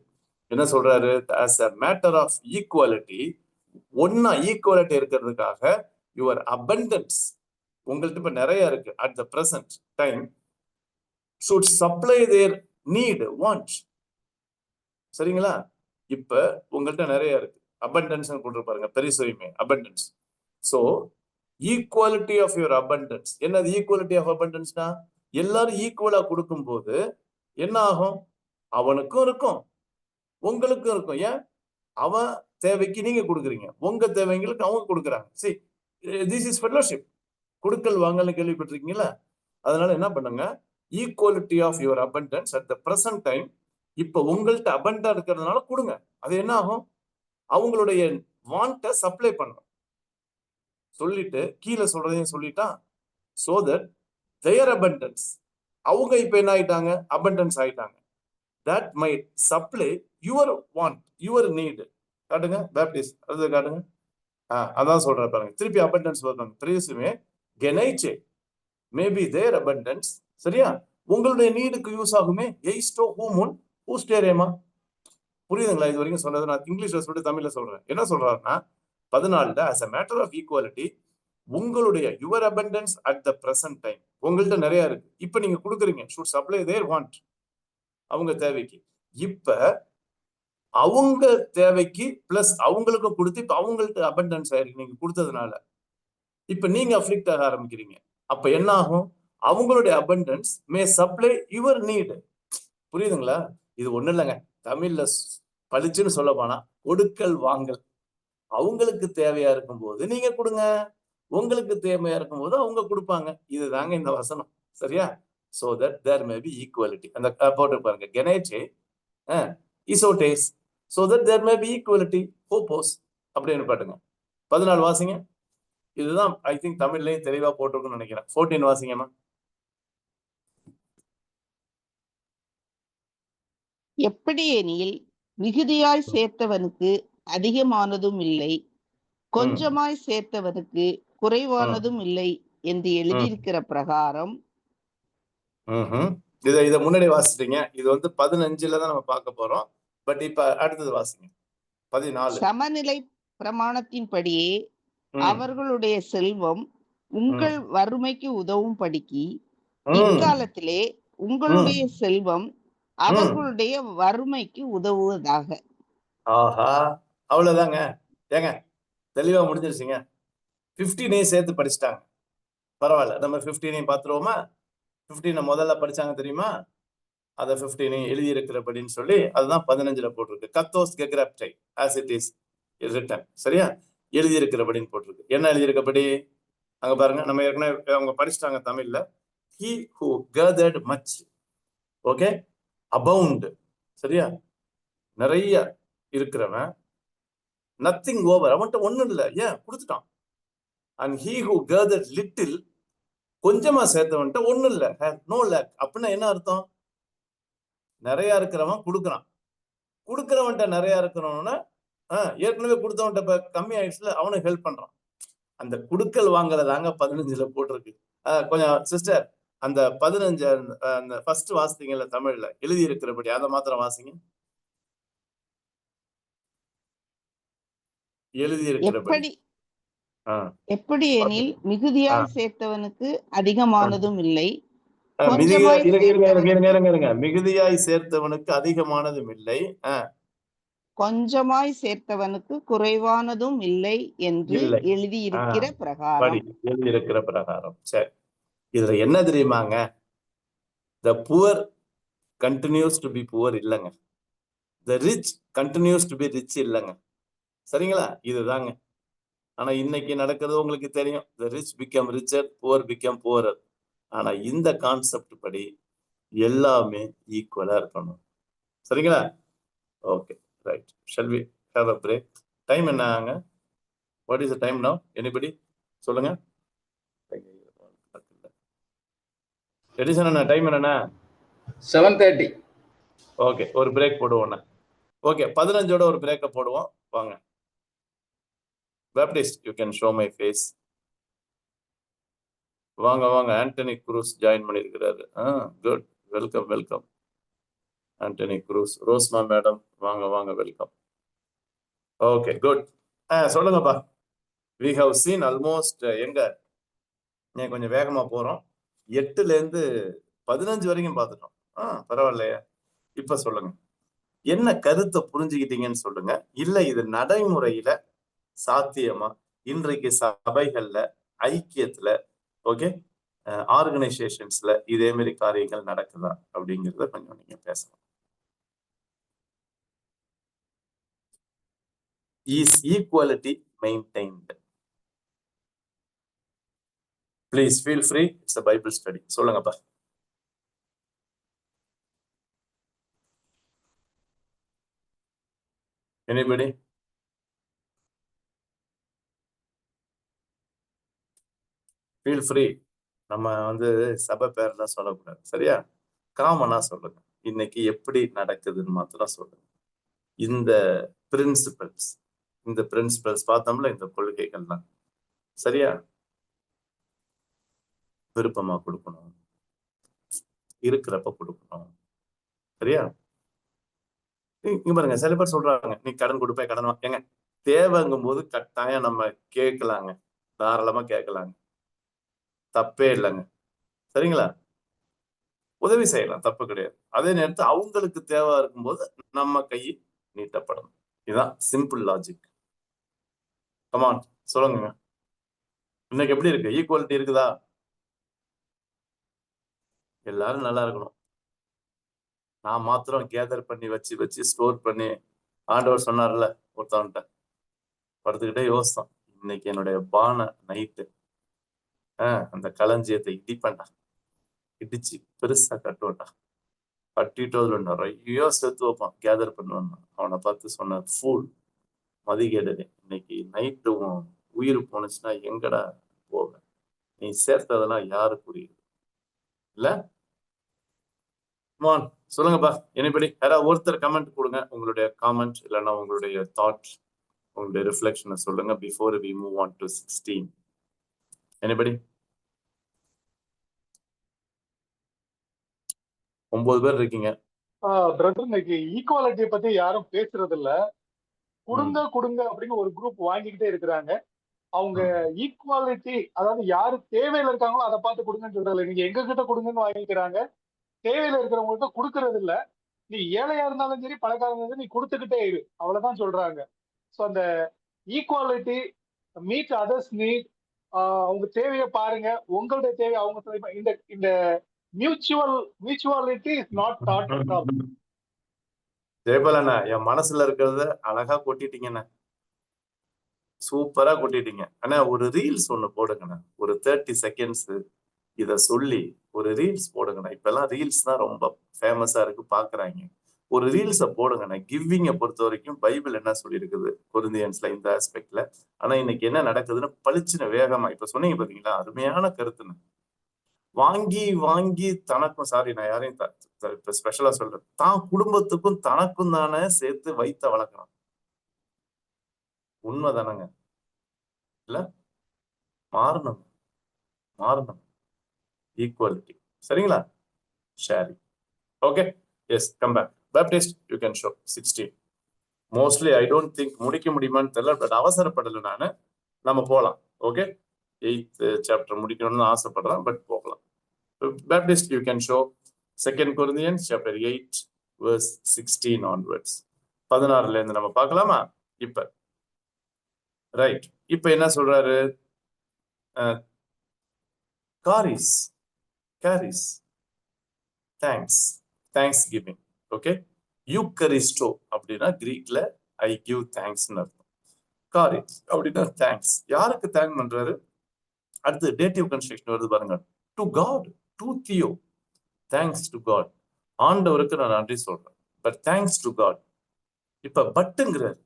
என்ன சொல்றாரு? as a matter of equality, ஒன்னா ஈக்குவாலிட்டி இருக்கிறதுக்காக யுவர் abundance, உங்கள்கிட்ட இப்ப நிறைய இருக்கு at the present time, should supply their need, want. சரிங்களா? இப்ப உங்கள்கிட்ட நிறைய இருக்கு, abundance போட்டு பாருங்க, பெரிசோயுமே abundance. so equality of your abundance. என்னது equality of abundanceனா? எல்லாரும் ஈக்குவலா கொடுக்கும் போது என்ன ஆகும்? அவனுக்கும் இருக்கும், உங்களுக்கும் இருக்கும். ஏன்? அவன் தேவைக்கு நீங்க கொடுக்குறீங்க, உங்க தேவைங்களுக்கு அவங்க கொடுக்குறாங்க. see, this is fellowship. கொடுக்கல் வாங்கல்னு கேள்விப்பட்டிருக்கீங்களா? அதனால என்ன பண்ணுங்க? Equality of your abundance at the present time. இப்ப உங்கள்கிட்ட abundant இருக்கிறதுனால கொடுங்க. அது என்ன ஆகும்? அவங்களுடைய வாண்ட்டை சப்ளை பண்ணும். சொல்லிட்டு கீழே சொல்றதையும் சொல்லிட்டான். so that their abundance, அவங்க இப்ப என்ன ஆயிட்டாங்க? abundance ஆயிட்டாங்க. that might supply your want, your need. காட்டுங்க பேப்டிஸ்ட், அது காட்டுங்க. அதான் சொல்ற பாருங்க. திருப்பி abundance வருவாங்க. பிரிசுமே கெனைச்சே மேபி தேர் abundance. சரியா? உங்களுடைய நீடுக்கு யூஸ் ஆகுமே. எய்ஸ்டோ ஹூமுன் ஹூஸ்டேரேமா. புரியுதுங்களா? இது வரைக்கும் சொன்னது நான் இங்கிலீஷ்ல சொல்லிட்டு தமிழ்ல சொல்றேன். என்ன சொல்றாருன்னா, 14 as a matter of equality, உங்களுடைய your abundance at the present time, உங்கள்கிட்ட நிறைய இருக்கு, இப்ப நீங்க கொடுக்குறீங்க, should supply their want, அவங்க தேவைக்கு. இப்ப அவங்க தேவைக்கு பிளஸ் அவங்களுக்கு கொடுத்து இப்ப அவங்கள்ட்ட abundance ஆயிருக்கு நீங்க கொடுத்ததுனால. இப்ப நீங்க அஃப்ளிக்ட் ஆக ஆரம்பிக்கிறீங்க. அப்ப என்ன ஆகும்? அவங்களுடைய abundance may supply your need. புரியுதுங்களா? இது ஒண்ணு இல்லைங்க, தமிழ்ல பளிச்சுன்னு சொல்ல போனா கொடுக்கல் வாங்கல். அவங்களுக்கு தேவையா இருக்கும் போது நீங்க கொடுங்க, உங்களுக்கு தேவையா இருக்கும் போது அவங்க கொடுப்பாங்க. இதுதாங்க இந்த வசனம். சரியா? so that there may be equality. அந்த போட்டு பாருங்க, கெனேச்சே இசோடேஸ், so that there may be equality, ஹோபோஸ் அப்படின்னு பாட்டுங்க. 14 வாசிங்க. இதுதான் ஐ திங்க் தமிழ்லயும் தெளிவா போட்டிருக்குன்னு நினைக்கிறேன். 14 வாசிங்கம்மா. எப்படி எனில் மிகுதியாய் சேர்த்தவனுக்கு அதிகமானதும் இல்லை, கொஞ்சமாய் சேர்த்தவனுக்கு குறைவானதும் இல்லை என்று எழுதியிருக்கிற பிரகாரம். இத முன்னாடி வாசிட்டீங்க. இது 15ல தான் நம்ம பார்க்க போறோம். பட் இப்ப அடுத்தது வாசிங்க. 14. சமநிலை பிரமாணத்தின்படியே அவர்களுடைய செல்வம் உங்கள் வறுமைக்கு உதவும் படிக்கு இக்காலத்திலே உங்களுடைய செல்வம் அவர்களுடைய வறுமைக்கு உதவுவதாக. ஆஹா, அவ்வளவுதாங்க. ஏங்க தெளிவா முடிஞ்சிருச்சுங்க. 15 சேர்த்து படிச்சுட்டாங்க. பரவாயில்ல, நம்ம 15 பார்த்துருவோமா? 15 முதல்ல படிச்சாங்க தெரியுமா? அதை 15 எழுதி இருக்கிறபடின்னு சொல்லி அதுதான் 15ல போட்டிருக்கு. கத்தோஸ் கெக்ராப்டை as it is written. சரியா? எழுதி இருக்கிறபடின்னு போட்டிருக்கு. என்ன எழுதி இருக்கப்படி அங்க பாருங்க. நம்ம ஏற்கனவே அவங்க படிச்சுட்டாங்க தமிழ்ல. he who gathered much, okay, abound. சரியா? நிறைய இருக்கிறவன், நத்திங் ஓவர், அவன்கிட்ட ஒண்ணும் இல்லை, ஏன் கொடுத்துட்டான். and he who gathered little, கொஞ்சமா சேர்த்தவன்ட்ட ஒண்ணும் இல்லை, no lack. அப்படின்னா என்ன அர்த்தம்? நிறைய இருக்கிறவன் கொடுக்குறான், கொடுக்குறவன்ட்ட நிறைய இருக்கிறவன ஏற்கனவே கொடுத்தவன்ட்ட இப்ப கம்மி ஆயிடுச்சுல, அவனுக்கு ஹெல்ப் பண்றான். அந்த குடுக்கல் வாங்கல தாங்க 15ல போட்டிருக்கு. கொஞ்சம் சிஸ்டர் அந்த 15 அந்த ஃபர்ஸ்ட் வாசித்தீங்கல்ல தமிழ்ல எழுதி இருக்கிறபடி அதை மாத்திரம் வாசிங்க. எழுதி இருக்கிறபடி எப்படி எனில் மிகுதியாய் சேர்த்தவனுக்கு அதிகமானதும் இல்லை, மிகுதியாய் சேர்த்தவனுக்கு அதிகமானதும் இல்லை, கொஞ்சமாய் சேர்த்தவனுக்கு குறைவானதும் இல்லை என்று எழுதியிருக்கிற பிரகாரம். சரி, இதுல என்ன தெரியுமாங்க? The poor continues to be poor இல்லைங்க, the rich continues to be rich இல்லைங்க. சரிங்களா? இதுதாங்க. ஆனா இன்னைக்கு நடக்கிறது உங்களுக்கு தெரியும், the rich become richer, poor become poorer. ஆனா இந்த கான்செப்ட் படி எல்லாமே ஈக்குவலா இருக்கணும். சரிங்களா? Okay, right. Shall we have a break? Time என்னங்க? What is the time now? Anybody? சொல்லுங்க. எடிசன் அண்ணா டைம் என்னண்ணா? 7:30. ஓகே, ஒரு பிரேக் போடுவோண்ணா. ஓகே, 15ஓட ஒரு பிரேக்கை போடுவோம். வாங்க. Baptist, you can show my face. வாங்க வாங்க, ஆண்டனி குரூஸ் ஜாயின் பண்ணியிருக்கிறாரு. Good, welcome welcome Antony Cruz. Rosma madam வாங்க வாங்க, வெல்கம். Okay, good. சொல்லுங்கப்பா. வி ஹவ் சீன் ஆல்மோஸ்ட் கொஞ்சம் வேகமா போறோம். 8ல இருந்து 15 வரைக்கும் பார்த்துட்டோம். பரவாயில்லையா? இப்ப சொல்லுங்க, என்ன கருத்தை புரிஞ்சுக்கிட்டீங்கன்னு சொல்லுங்க. இல்ல இது நடைமுறையில சாத்தியமா? இன்றைக்கு சபைகள்ல, ஐக்கியத்துல, ஓகே, ஆர்கனைசேஷன்ஸ்ல இதே மாதிரி காரியங்கள் நடக்குதா அப்படிங்கிறத கொஞ்சம் நீங்க பேசலாம். Is equality maintained? Please feel free. It's a Bible study. சொல்லுங்கப்பா. Anybody? Feel free. நம்ம சபை பேர்லாம் சொல்லக்கூடாது, சரியா? காமனா சொல்லுங்க. இன்னைக்கு எப்படி நடக்குதுன்னு மாத்திரம் சொல்லுங்க. இந்த பிரின்சிபல்ஸ் பார்த்தோம்ல, இந்த கொள்கைகள்லாம் சரியா? விருப்பமா கொடுக்கணும், இருக்கிறப்ப கொடுக்கணும், சரியா? இங்க பாருங்க, சில பேர் சொல்றாங்க நீ கடன் கொடுப்ப, கடன் ஏங்க தேவைங்கும் போது கட்டாயம் நம்ம கேட்கலாங்க, தாராளமா கேட்கலாங்க, தப்பே இல்லைங்க. சரிங்களா? உதவி செய்யலாம், தப்பு கிடையாது. அதே நேரத்தில் அவங்களுக்கு தேவை இருக்கும்போது நம்ம கை நீட்டப்படணும். இதுதான் சிம்பிள் லாஜிக். கமான், சொல்லுங்க. இன்னைக்கு எப்படி இருக்கு? ஈக்குவாலிட்டி இருக்குதா? எல்லாரும் நல்லா இருக்கணும். நான் மாத்திரம் கேதர் பண்ணி வச்சு ஸ்டோர் பண்ணி, ஆண்டவர் சொன்னார்ல ஒருத்தவன்ட்ட படுத்துக்கிட்டே யோசித்தான், இன்னைக்கு என்னுடைய பானை நைட்டு அந்த களஞ்சியத்தை இடிச்சு பெருசா கட்டுவேன்டா, கட்டிட்டு அதுல நிறைய சேர்த்து வைப்பான், கேதர் பண்ணுவான். அவனை பார்த்து சொன்ன, ஃபூல், மதிகேடனே, இன்னைக்கு நைட்டு உயிர் போனுச்சுன்னா எங்கடா போவேன்? நீ சேர்த்ததெல்லாம் யாருக்குரியது இல்ல? சொல்லுங்கப்பா. எனிபடி? யாராவது ஒருத்தர் கமெண்ட் கொடுங்க, உங்களுடைய காமெண்ட் இல்லைன்னா உங்களுடைய தாட், உங்களுடைய ரிஃப்ளெக்ஷனை சொல்லுங்க before we move on to 16. Anybody? 9 பேர் இருக்கீங்க. பிரதர், இன்னைக்கு ஈக்குவாலிட்டியை பத்தி யாரும் பேசுறது இல்ல. கொடுங்க அப்படின்னு ஒரு குரூப் வாங்கிக்கிட்டே இருக்கிறாங்க. அவங்க ஈக்குவாலிட்டி, அதாவது யாரு தேவையில இருக்காங்களோ அதை பார்த்து கொடுங்கன்னு சொல்றாங்க. நீங்க எங்க கிட்ட கொடுங்கன்னு வாங்கிக்கிறாங்க, தேவையில இருக்கிறவங்கள்ட்ட கொடுக்கறது இல்ல. நீ ஏழையா இருந்தாலும் சரி, பணக்காரங்க இருந்தாலும் நீ கொடுத்துக்கிட்டே இரு, அவ்வளவுதான் சொல்றாங்க. ஸோ அந்த ஈக்குவாலிட்டி, மீட் அதர்ஸ் நீட், அவங்க தேவையை பாருங்க, உங்களுடைய தேவை அவங்க தேவை. இந்த மியூச்சுவாலிட்டி இஸ் நாட் தாட். ஜெயபாலண்ணா, என் மனசுல இருக்கிறத அழகா கொட்டிட்டீங்கண்ணா, சூப்பரா கொட்டிட்டீங்க. ஆனா ஒரு ரீல்ஸ் ஒண்ணு போடுங்கண்ணா, ஒரு 30 செகண்ட்ஸ் இத சொல்லி ஒரு ரீல்ஸ் போடுங்கண்ணா. இப்ப எல்லாம் ரீல்ஸ் தான் ரொம்ப ஃபேமஸா இருக்கு, பாக்குறாங்க. ஒரு ரீல்ஸ போடுங்கண்ணா. கிவிங்க பொறுத்த வரைக்கும் பைபிள் என்ன சொல்லி இருக்குது கொரிந்தியன்ஸ்ல இந்த ஆஸ்பெக்ட்ல. ஆனா இன்னைக்கு என்ன நடக்குதுன்னு பளிச்சுன்னு வேகமா இப்ப சொன்னீங்க பாத்தீங்களா, அருமையான கருத்துன்னு. வாங்கி தனக்கும், சாரி நான் யாரையும் இப்ப ஸ்பெஷலா சொல்றேன், தான் குடும்பத்துக்கும் தனக்கும் தானே சேர்த்து வைத்த வளர்க்கணும். உண்மைதானங்க? இல்ல, மாறணும். ஈக்குவாலிட்டி. சரிங்களா? Sharing. Okay, yes, come back. Baptist you can show 16. Mostly I don't think முடிக்க முடியுமான்னு தெரியல, பட் அவசரப்படலை நான். நம்ம போகலாம். ஓகே, 8th chapter முடிக்கணும்னு ஆசைப்படுறேன், பட் போகலாம். Baptist you can show 2 Corinthians chapter 8 verse 16 onwards. 16ல இருந்து நம்ம பார்க்கலாமா? இப்ப ரைட், இப்ப என்ன சொல்றாரு? காரிஸ் தேங்க்ஸ் கிவிங். ஓகே, யூக்கரிஸ்டோ அப்படின்னா கிரீக்ல ஐ கிவ் தேங்க்ஸ்னு அர்த்தம். காரிஸ் அப்படின்னா தேங்க்ஸ். யாருக்கு தேங்க் பண்றாரு? அடுத்து டேட்டிவ் கன்ஸ்ட்ரக்ஷன் வருது பாருங்க. To God, to theo, thanks to God. ஆண்டவருக்கு நான் நன்றி சொல்றேன், பட் தேங்க்ஸ் டு காட். இப்ப பட்டுங்கிறாரு,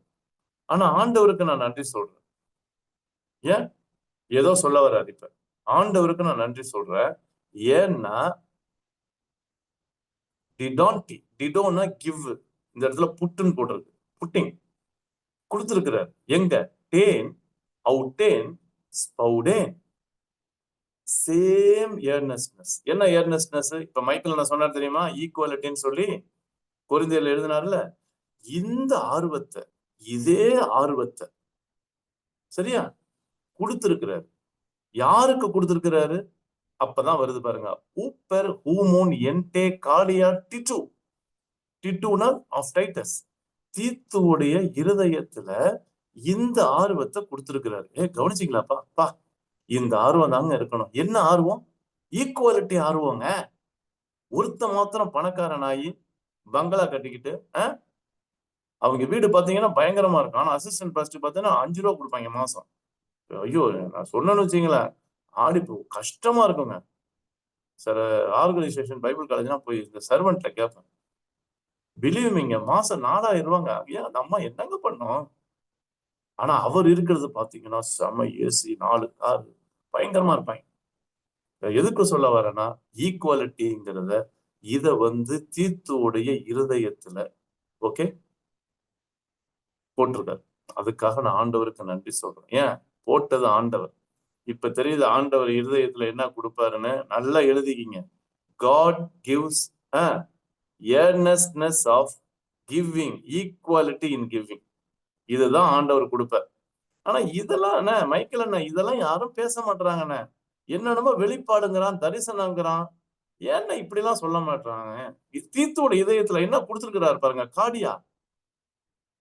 ஆனா ஆண்டவருக்கு நான் நன்றி சொல்றேன். ஏன்? ஏதோ சொல்ல வர்றாரு. இப்ப ஆண்டவருக்கு நான் நன்றி சொல்றேன், ஏன்னா டிடோனா கிவ், இந்த இடத்துல புட்டுன்னு போட்டிருக்கு. புட்டிங் கொடுத்திருக்கிறார். எங்க? டேன் அவுட்டேன் ஸ்பவுடேன். சேம் ஏர்னஸ்னஸ். என்ன ஏர்னஸ்னஸ்? இப்ப மைக்கேல் நான் சொன்னார் தெரியுமா, ஈக்குவாலிட்டின்னு சொல்லி கொரிந்தியர்ல எழுதினார்ல, இந்த ஆர்வத்தை, இதே ஆர்வத்தை சரியா கொடுத்திருக்கிறாரு. யாருக்கு கொடுத்திருக்கிறாரு? அப்பதான் வருது பாருங்க, ஊப்பர் ஹூமோன் என்டே காலியா டிட்டு. டிட்டுனா ஆஃப் டைட்டஸ். தீத்துவுடைய இருதயத்துல இந்த ஆர்வத்தை கொடுத்திருக்கிறாரு. கவனிச்சிங்களாப்பா? பா, இந்த ஆர்வம் தாங்க இருக்கணும். என்ன ஆர்வம்? ஈக்குவாலிட்டி ஆர்வங்க. ஒருத்த மாத்திரம் பணக்காரன் ஆகி பங்களா கட்டிக்கிட்டு, அவங்க வீடு பாத்தீங்கன்னா பயங்கரமா இருக்கும், ஆனா அசிஸ்டன்ட் பாஸ்டர் பார்த்தீங்கன்னா 5 ரூபா கொடுப்பாங்க மாசம். ஐயோ, நான் சொன்னேன்னு வச்சுங்களேன், ஆடிப்போ கஷ்டமா இருக்குங்க. சில ஆர்கனைசேஷன் பைபிள் காலேஜ்லாம் போய் இந்த சர்வெண்ட்ல கேட்பேன், பிலீவ் மீங்க, மாசம் 4000 ரூபாங்க. ஏன் அந்த அம்மா என்னங்க பண்ணோம்? ஆனா அவர் இருக்கிறது பாத்தீங்கன்னா செம ஏசி, 4 கார், பயங்கரமா இருப்பாங்க. எதுக்கு சொல்ல வரேன்னா, ஈக்குவாலிட்டிங்கிறத இத தீத்துவுடைய இருதயத்துல ஓகே போட்டிருக்காரு. அதுக்காக நான் ஆண்டவருக்கு நன்றி சொல்றேன். ஏன் போட்டது ஆண்டவர். இப்ப தெரியுது ஆண்டவர் இருதயத்துல என்ன கொடுப்பாருன்னு. நல்லா எழுதிக்கிங்க. God gives earnestness of giving, equality in giving. இதுதான் ஆண்டவர் கொடுப்பார். ஆனா இதெல்லாம் என்ன மைக்கேல் அண்ணா, இதெல்லாம் யாரும் பேச மாட்டாங்கண்ணே. என்னென்னமோ வெளிப்பாடுங்கிறான், தரிசனங்கிறான். ஏன்னா இப்படி எல்லாம் சொல்ல மாட்டாங்க? தீத்தோட இதயத்துல என்ன கொடுத்துருக்கிறாரு பாருங்க, காடியா.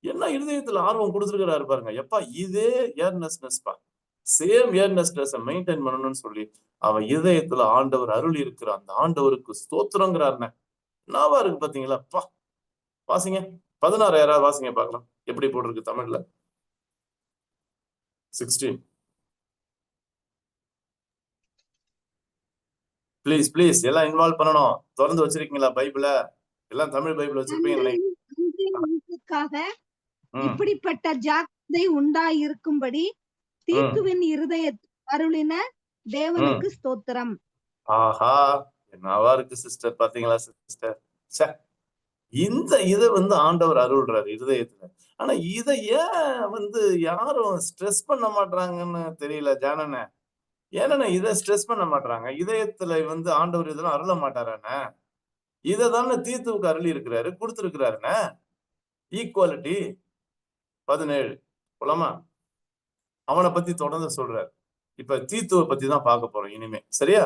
என்ன இருதயத்துல ஆர்வம் கொடுத்துருக்கிறாரு பாருங்க. எப்பா, இதே ஏர்னஸ்னஸ் பா, சேம் ஏர்னஸ்னஸ் மெயின்டைன் பண்ணணும்னு சொல்லி அவன் இதயத்துல ஆண்டவர் அருள் இருக்கிறான். அந்த ஆண்டவருக்கு ஸ்தோத்திரங்கிறாருண்ணே. என்னவா இருக்கு பாத்தீங்களா? பா, வாசிங்க 16 யாராவது வாசிங்க பார்க்கலாம், எப்படி போட்டிருக்கு தமிழ்ல. 16 ப்ளீஸ் ப்ளீஸ், எல்லாம் இன்வால்வ் பண்ணணும். திறந்து வச்சிருக்கீங்களா பைபிள? எல்லாம் தமிழ் பைபிள் வச்சிருப்பீங்க. இப்படிப்பட்ட ஜாக்கிரதை உண்டாயிருக்கும்படி தீத்துவின் இருதயத்தில் அருளின தேவனுக்கு ஸ்தோத்திரம். ஆஹா, என்னவா இருக்கு சிஸ்டர், பாத்தீங்களா சிஸ்டர்? இந்த இதை ஆண்டவர் அருள்றாரு இருதயத்துல. ஆனா இதை ஏன் யாரும் ஸ்ட்ரெஸ் பண்ண மாட்டாங்கன்னு தெரியல ஜானண்ணே. ஏன்னா இதை ஸ்ட்ரெஸ் பண்ண மாட்டாங்க. இதயத்துல ஆண்டவர் இதெல்லாம் அருள மாட்டாரானே. இதை தானே தீத்துவுக்கு அருளி இருக்கிறாரு, கொடுத்துருக்கிறாருண்ணே. ஈக்குவாலிட்டி 17 போலாமா? அவனை பத்தி தொடர்ந்து சொல்றாரு. இப்ப தீத்துவை பத்தி தான் பார்க்க போறோம் இனிமே, சரியா?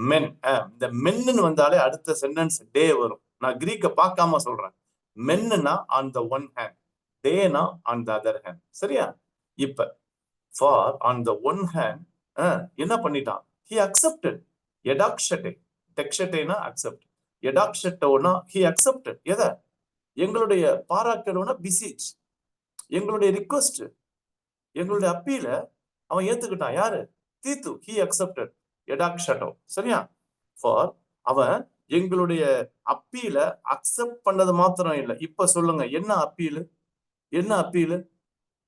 மென். இந்த மென்னு வந்தாலே அடுத்த சென்டென்ஸ் டே வரும். நான் கிரீக்க பார்க்காம சொல்றேன். மென்னுனா ஆன் த ஒன் ஹேண்ட், டேனா ஆன் த அதர் ஹேண்ட், சரியா? இப்ப for on the one hand என்ன பண்ணிட்டான்? ஹி அக்செப்டட் எடாக்ஷட்டே. டெக்ஷட்டேனா அக்செப்ட், எடாக்ஷட்டோனா ஹி அக்செப்டட். எதை? எங்களுடைய பாராக்கணும்னா பிசிச், எங்களுடைய ரிக்வெஸ்ட், எங்களுடைய அப்பீல அவன் ஏத்துக்கிட்டான். யாரு? தீத்து. ஹி அக்செப்டட் எடாக்ஷட்டோ, சரியா? ஃபார் அவன் எங்களுடைய அப்பீல அக்செப்ட் பண்ணது மாத்திரம் இல்லை. இப்ப சொல்லுங்க, என்ன அப்பீலு? என்ன அப்பீலு?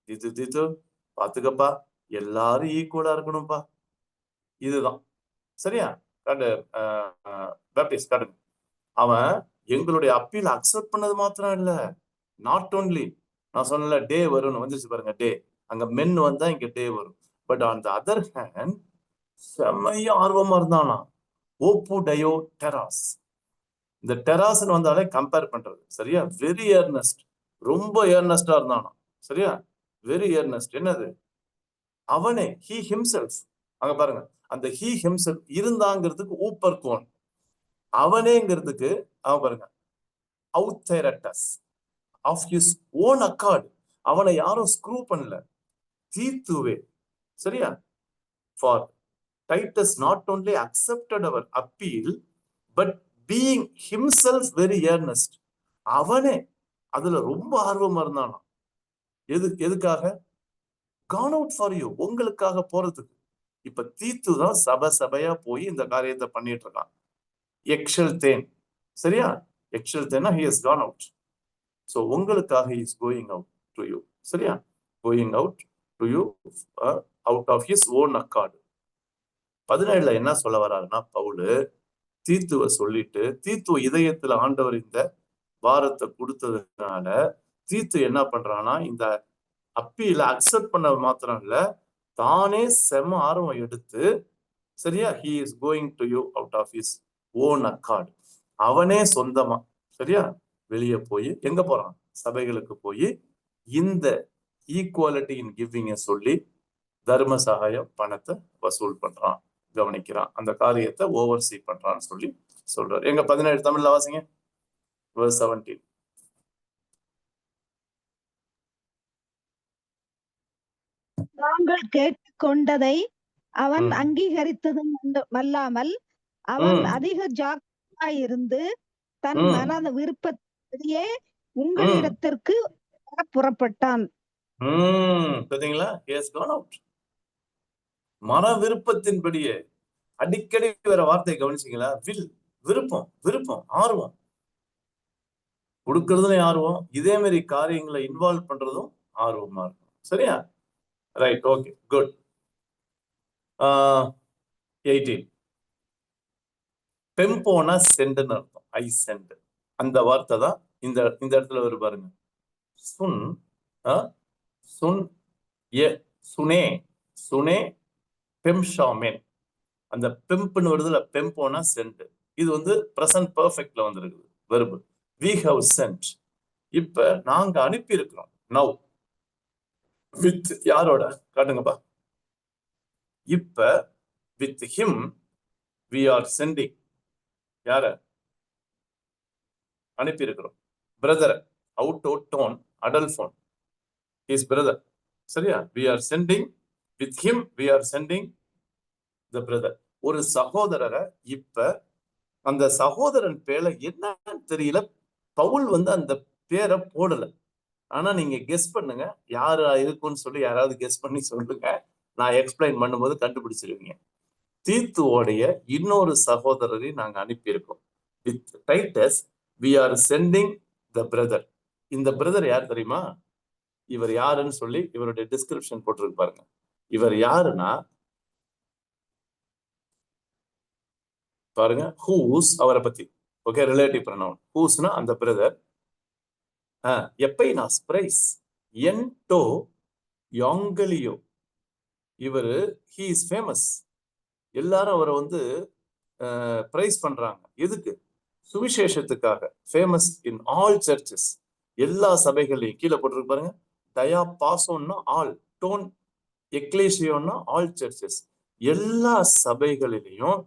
தீத்து தீத்து பாத்துக்கப்பா, எல்லாரும் ஈக்குவலா இருக்கணும்பா. இதுதான், சரியா? பேப்டிஸ்ட் காட்டுங்க. அவன் எங்களுடைய அப்பீல அக்செப்ட் பண்ணது மாத்திரம் இல்ல, நாட் ஓன்லி, நான் சொன்னல டே வரும்னு வந்துருச்சு பாருங்க. டே அங்க மென் வந்தா இங்க டே வரும். But on the other hand செம்மைய ஆர்வமா இருந்தானா. ஓப்பு டயோ டெராஸ். இந்த டெராஸ்ன்னு வந்தாலே கம்பேர் பண்றது. சரியா? வெரி ஏர்னஸ்ட், ரொம்ப ஏர்னஸ்டா இருந்தானா. சரியா? Very earnest. என்னது? அவனே, ஹி ஹிம்செல்ஃப். அங்க பாருங்க, அந்த ஹி ஹிம்செல்ஃப் இருந்தாங்கிறதுக்கு ஊப்பர் கோன், அவனேங்கிறதுக்கு அவன் பாருங்க அவுத்தேரட்டஸ் ஆஃப் ஹிஸ் ஓன் அக்கார்ட். அவனை யாரும் ஸ்க்ரூ பண்ணல, தீத்துவே. சரியா? For Titus not only accepted our appeal but being himself very earnest. அவனே அதுல ரொம்ப ஆர்வமா இருந்தானா. எதுக்காக? கான் அவுட் ஃபார் யூ, உங்களுக்காக போறதுக்கு. இப்ப தீத்து தான் சபையா போய் இந்த காரியத்தை பண்ணிட்டு இருக்கான். எக்ஷல் தேன். சரியா? எக்ஷல் தேனா he has gone out. So உங்களுக்காக he is going out to you. சரியா? going out to you out of his own accord. 17ல என்ன சொல்ல வர்றாருன்னா, பவுலு தீத்துவ சொல்லிட்டு, தீத்துவ இதயத்துல ஆண்டவர் இந்த பாரத்தை கொடுத்ததுனால தீத்து என்ன பண்றான்னா, இந்த அப்பீல அக்செப்ட் பண்ண மாத்திரம் இல்ல, தானே செம ஆர்வம் எடுத்து, சரியா, he is going to you out of his own accord. அவனே சொந்தமா, சரியா, வெளியே போய் எங்க போறான்? சபைகளுக்கு போய் இந்த ஈக்குவாலிட்டி இன் கிவிங்க சொல்லி தர்ம சகாயம் பணத்தை வசூல் பண்றான், கவனிக்கிறான், அந்த காரியத்தை ஓவர்சீ பண்றான்னு சொல்லி சொல்றாரு. எங்க 17 தமிழ்ல வாசிங்க, verse 17. நாங்கள் கேட்டுக்கொண்டதை அவன் அங்கீகரித்ததும் அல்லாமல் அவன் அதிக ஜாக்கிரதையாயிருந்து தன் மன விருப்பத்தையே உங்களிடத்திற்கு புறப்பட்டான். பாத்தீங்களா? மன விருப்பத்தின்படியே. அடிக்கடி வேற வார்த்தை கவனிச்சீங்களா? வில், விருப்பம், விருப்பம், ஆர்வம், கொடுக்கறதும் ஆர்வம், இதே மாதிரி காரியங்களை இன்வால்வ் பண்றதும் ஆர்வமா இருக்கும். சரியா? Right, okay, good. 18 பெம்போனா சென்ட்னு அர்த்தம். ஐ சென்ட், அந்த வார்த்தை தான் இந்த இடத்துல வரும் பாருங்க. சுன் சுன் எ சுனே சுனே பெம்ஷாமேன். அந்த பெம்ப்னு வருதுல, பெம்போனா சென்ட். இது வந்து பிரசன்ட் பெர்ஃபெக்ட்ல வந்திருக்குது வெர்பு. we have sent. இப்ப நாங்க அனுப்பி இருக்கிறோம். now with யாரோட காட்டுங்கப்பா. இப்ப with him we are sending. யார அனுப்பி இருக்கிறோம்? பிரதர். அவுட் டோன், அடல்போன், his brother. சரியா? we are sending with him, we are sending the brother. ஒரு சகோதரரை. இப்ப அந்த சகோதரன் பேரை என்னன்னு தெரியல, பவுல் வந்து அந்த பேரை போடல. ஆனா நீங்க கெஸ் பண்ணுங்க யாரு இருக்குன்னு சொல்லி, யாராவது கெஸ் பண்ணி சொல்லுங்க, நான் எக்ஸ்பிளைன் பண்ணும்போது கண்டுபிடிச்சிருவீங்க. தீத்துவோடைய இன்னொரு சகோதரரை நாங்க அனுப்பியிருக்கோம். With Titus we are sending the brother. இந்த பிரதர் யார் தெரியுமா? இவர் யாருன்னு சொல்லி இவருடைய டிஸ்கிரிப்ஷன் போட்டிருக்கு பாருங்க. இவர் யாருன்னா பாருங்க, ஹூஸ், அவரை பத்தி. Okay, relative pronoun. ஹூஸ்னா அந்த பிரதர். எப்பைனாஸ் பிரைஸ் என்டோ யோங்கலியோ. இவரு he is famous. எல்லாரும் அவரை வந்து பிரைஸ் பண்றாங்க. எதுக்கு? சுவிசேஷத்துக்காக. ஃபேமஸ் இன் ஆல் சர்ச்சஸ், எல்லா சபைகளையும். கீழே போட்டிருக்கு பாருங்க. டயா பாசோன்னா ஆல், டோன் எக்லேசியோன்னா ஆல் சர்ச்சஸ், எல்லா சபைகளிலையும்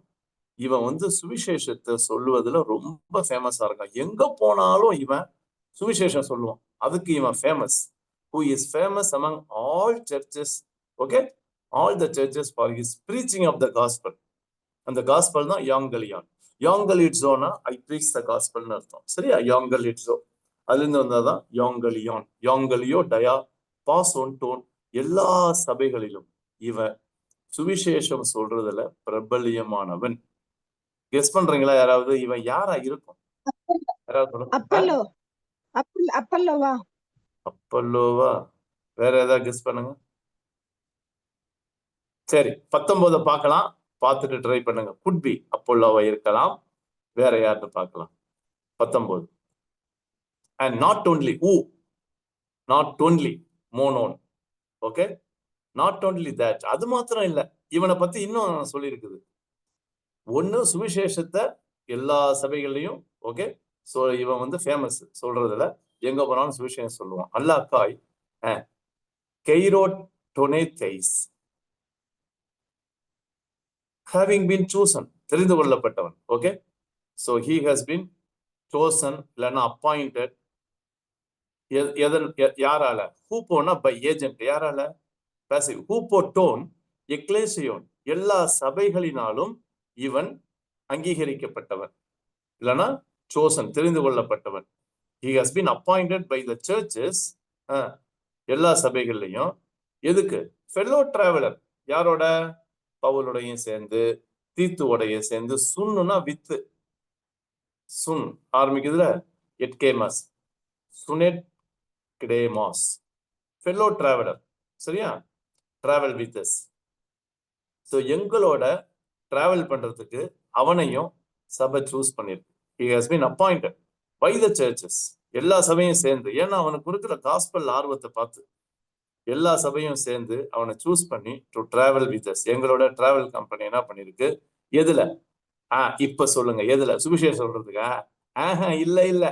இவன் வந்து சுவிசேஷத்தை சொல்லுவதுல ரொம்ப ஃபேமஸா இருக்கான். எங்க போனாலும் இவன் சுவிசேஷம் சொல்லுவான். அதுக்கு இவன் famous. who is famous among all churches. okay, all the churches for his preaching of the gospel. அந்த காஸ்பல் தான் யோங்கலியான். யோங்கலிட்ஸோனா ஐ ப்ரீச் த காஸ்பல்னு அர்த்தம். சரியா? யோங்கலிட்ஸோ, அதுல இருந்து வந்தாதான் யோங்கலியான். யோங்கலியோ டயா பாசோன் டோன். எல்லா சபைகளிலும் இவன் சுவிசேஷம் சொல்றதுல பிரபல்யமானவன். கெஸ் பண்றீங்களா யாராவது? இவன் யாரா இருக்கும்? அப்பல்லோ. அப்பல்லோவா? அப்பல்லோவா? வேற ஏதாவது கெஸ் பண்ணுங்க. சரி, 19 பார்க்கலாம், பார்த்துட்டு ட்ரை பண்ணுங்க. குட் பி அப்பல்லோவா இருக்கலாம். வேற யாருன்னு பார்க்கலாம். 19 and not only not only monon. okay, not only that. அது மாத்திரம் இல்ல, இவனை பத்தி இன்னும் சொல்லி இருக்குது. ஒண்ணு சுவிசேஷத்தை எல்லா சபைகள்லையும், ஓகே, சோ இவன் வந்து ஃபேமஸ் சொல்றதுல, எங்க போனாலும் சுவிசேஷம் சொல்லுவான். அல்லாக்காய் கெய்ரோடோனேத்தைஸ், having been chosen, தெரிந்து கொள்ளப்பட்டவன். Okay, so he has been chosen, இல்லைன்னா appointed. யாரால? ஹூப்போனா பை ஏஜென்ட். யாரால? பாசிவ். ஹூப்போட்டோன் எக்லேசியோன், எல்லா சபைகளினாலும் இவன் அங்கீகரிக்கப்பட்டவன், இல்லைன்னா chosen, தெரிந்து கொள்ளப்பட்டவன். he has been appointed by the churches, எல்லா சபைகள்லையும். எதுக்கு? Fellow traveller. யாரோட? பவுலோடையும் சேர்ந்து, தீத்துவோடையும் சேர்ந்து. சுன்னுனா வித்து, சுன் ஆரம்பிக்குதுல, எட்கேமஸ், சுனெட் கிடேமாஸ், ஃபெல்லோ டிராவலர். சரியா? Travel with us. ஸோ எங்களோட டிராவல் பண்றதுக்கு அவனையும் சபை சூஸ் பண்ணிருக்கு. he has been appointed by the churches, எல்லா சபையும் சேர்ந்து. ஏன்னா அவனுக்கு இருக்கிற காஸ்பல் ஆர்வத்தை பார்த்து எல்லா சபையும் சேர்ந்து அவனை சூஸ் பண்ணி டு டிராவல் வித் அஸ். எங்களோட டிராவல் கம்பெனி என்ன பண்ணிருக்கு? எதுல? இப்ப சொல்லுங்க, எதுல? சுவிசேஷம் சொல்றதுக்கா? இல்ல இல்ல,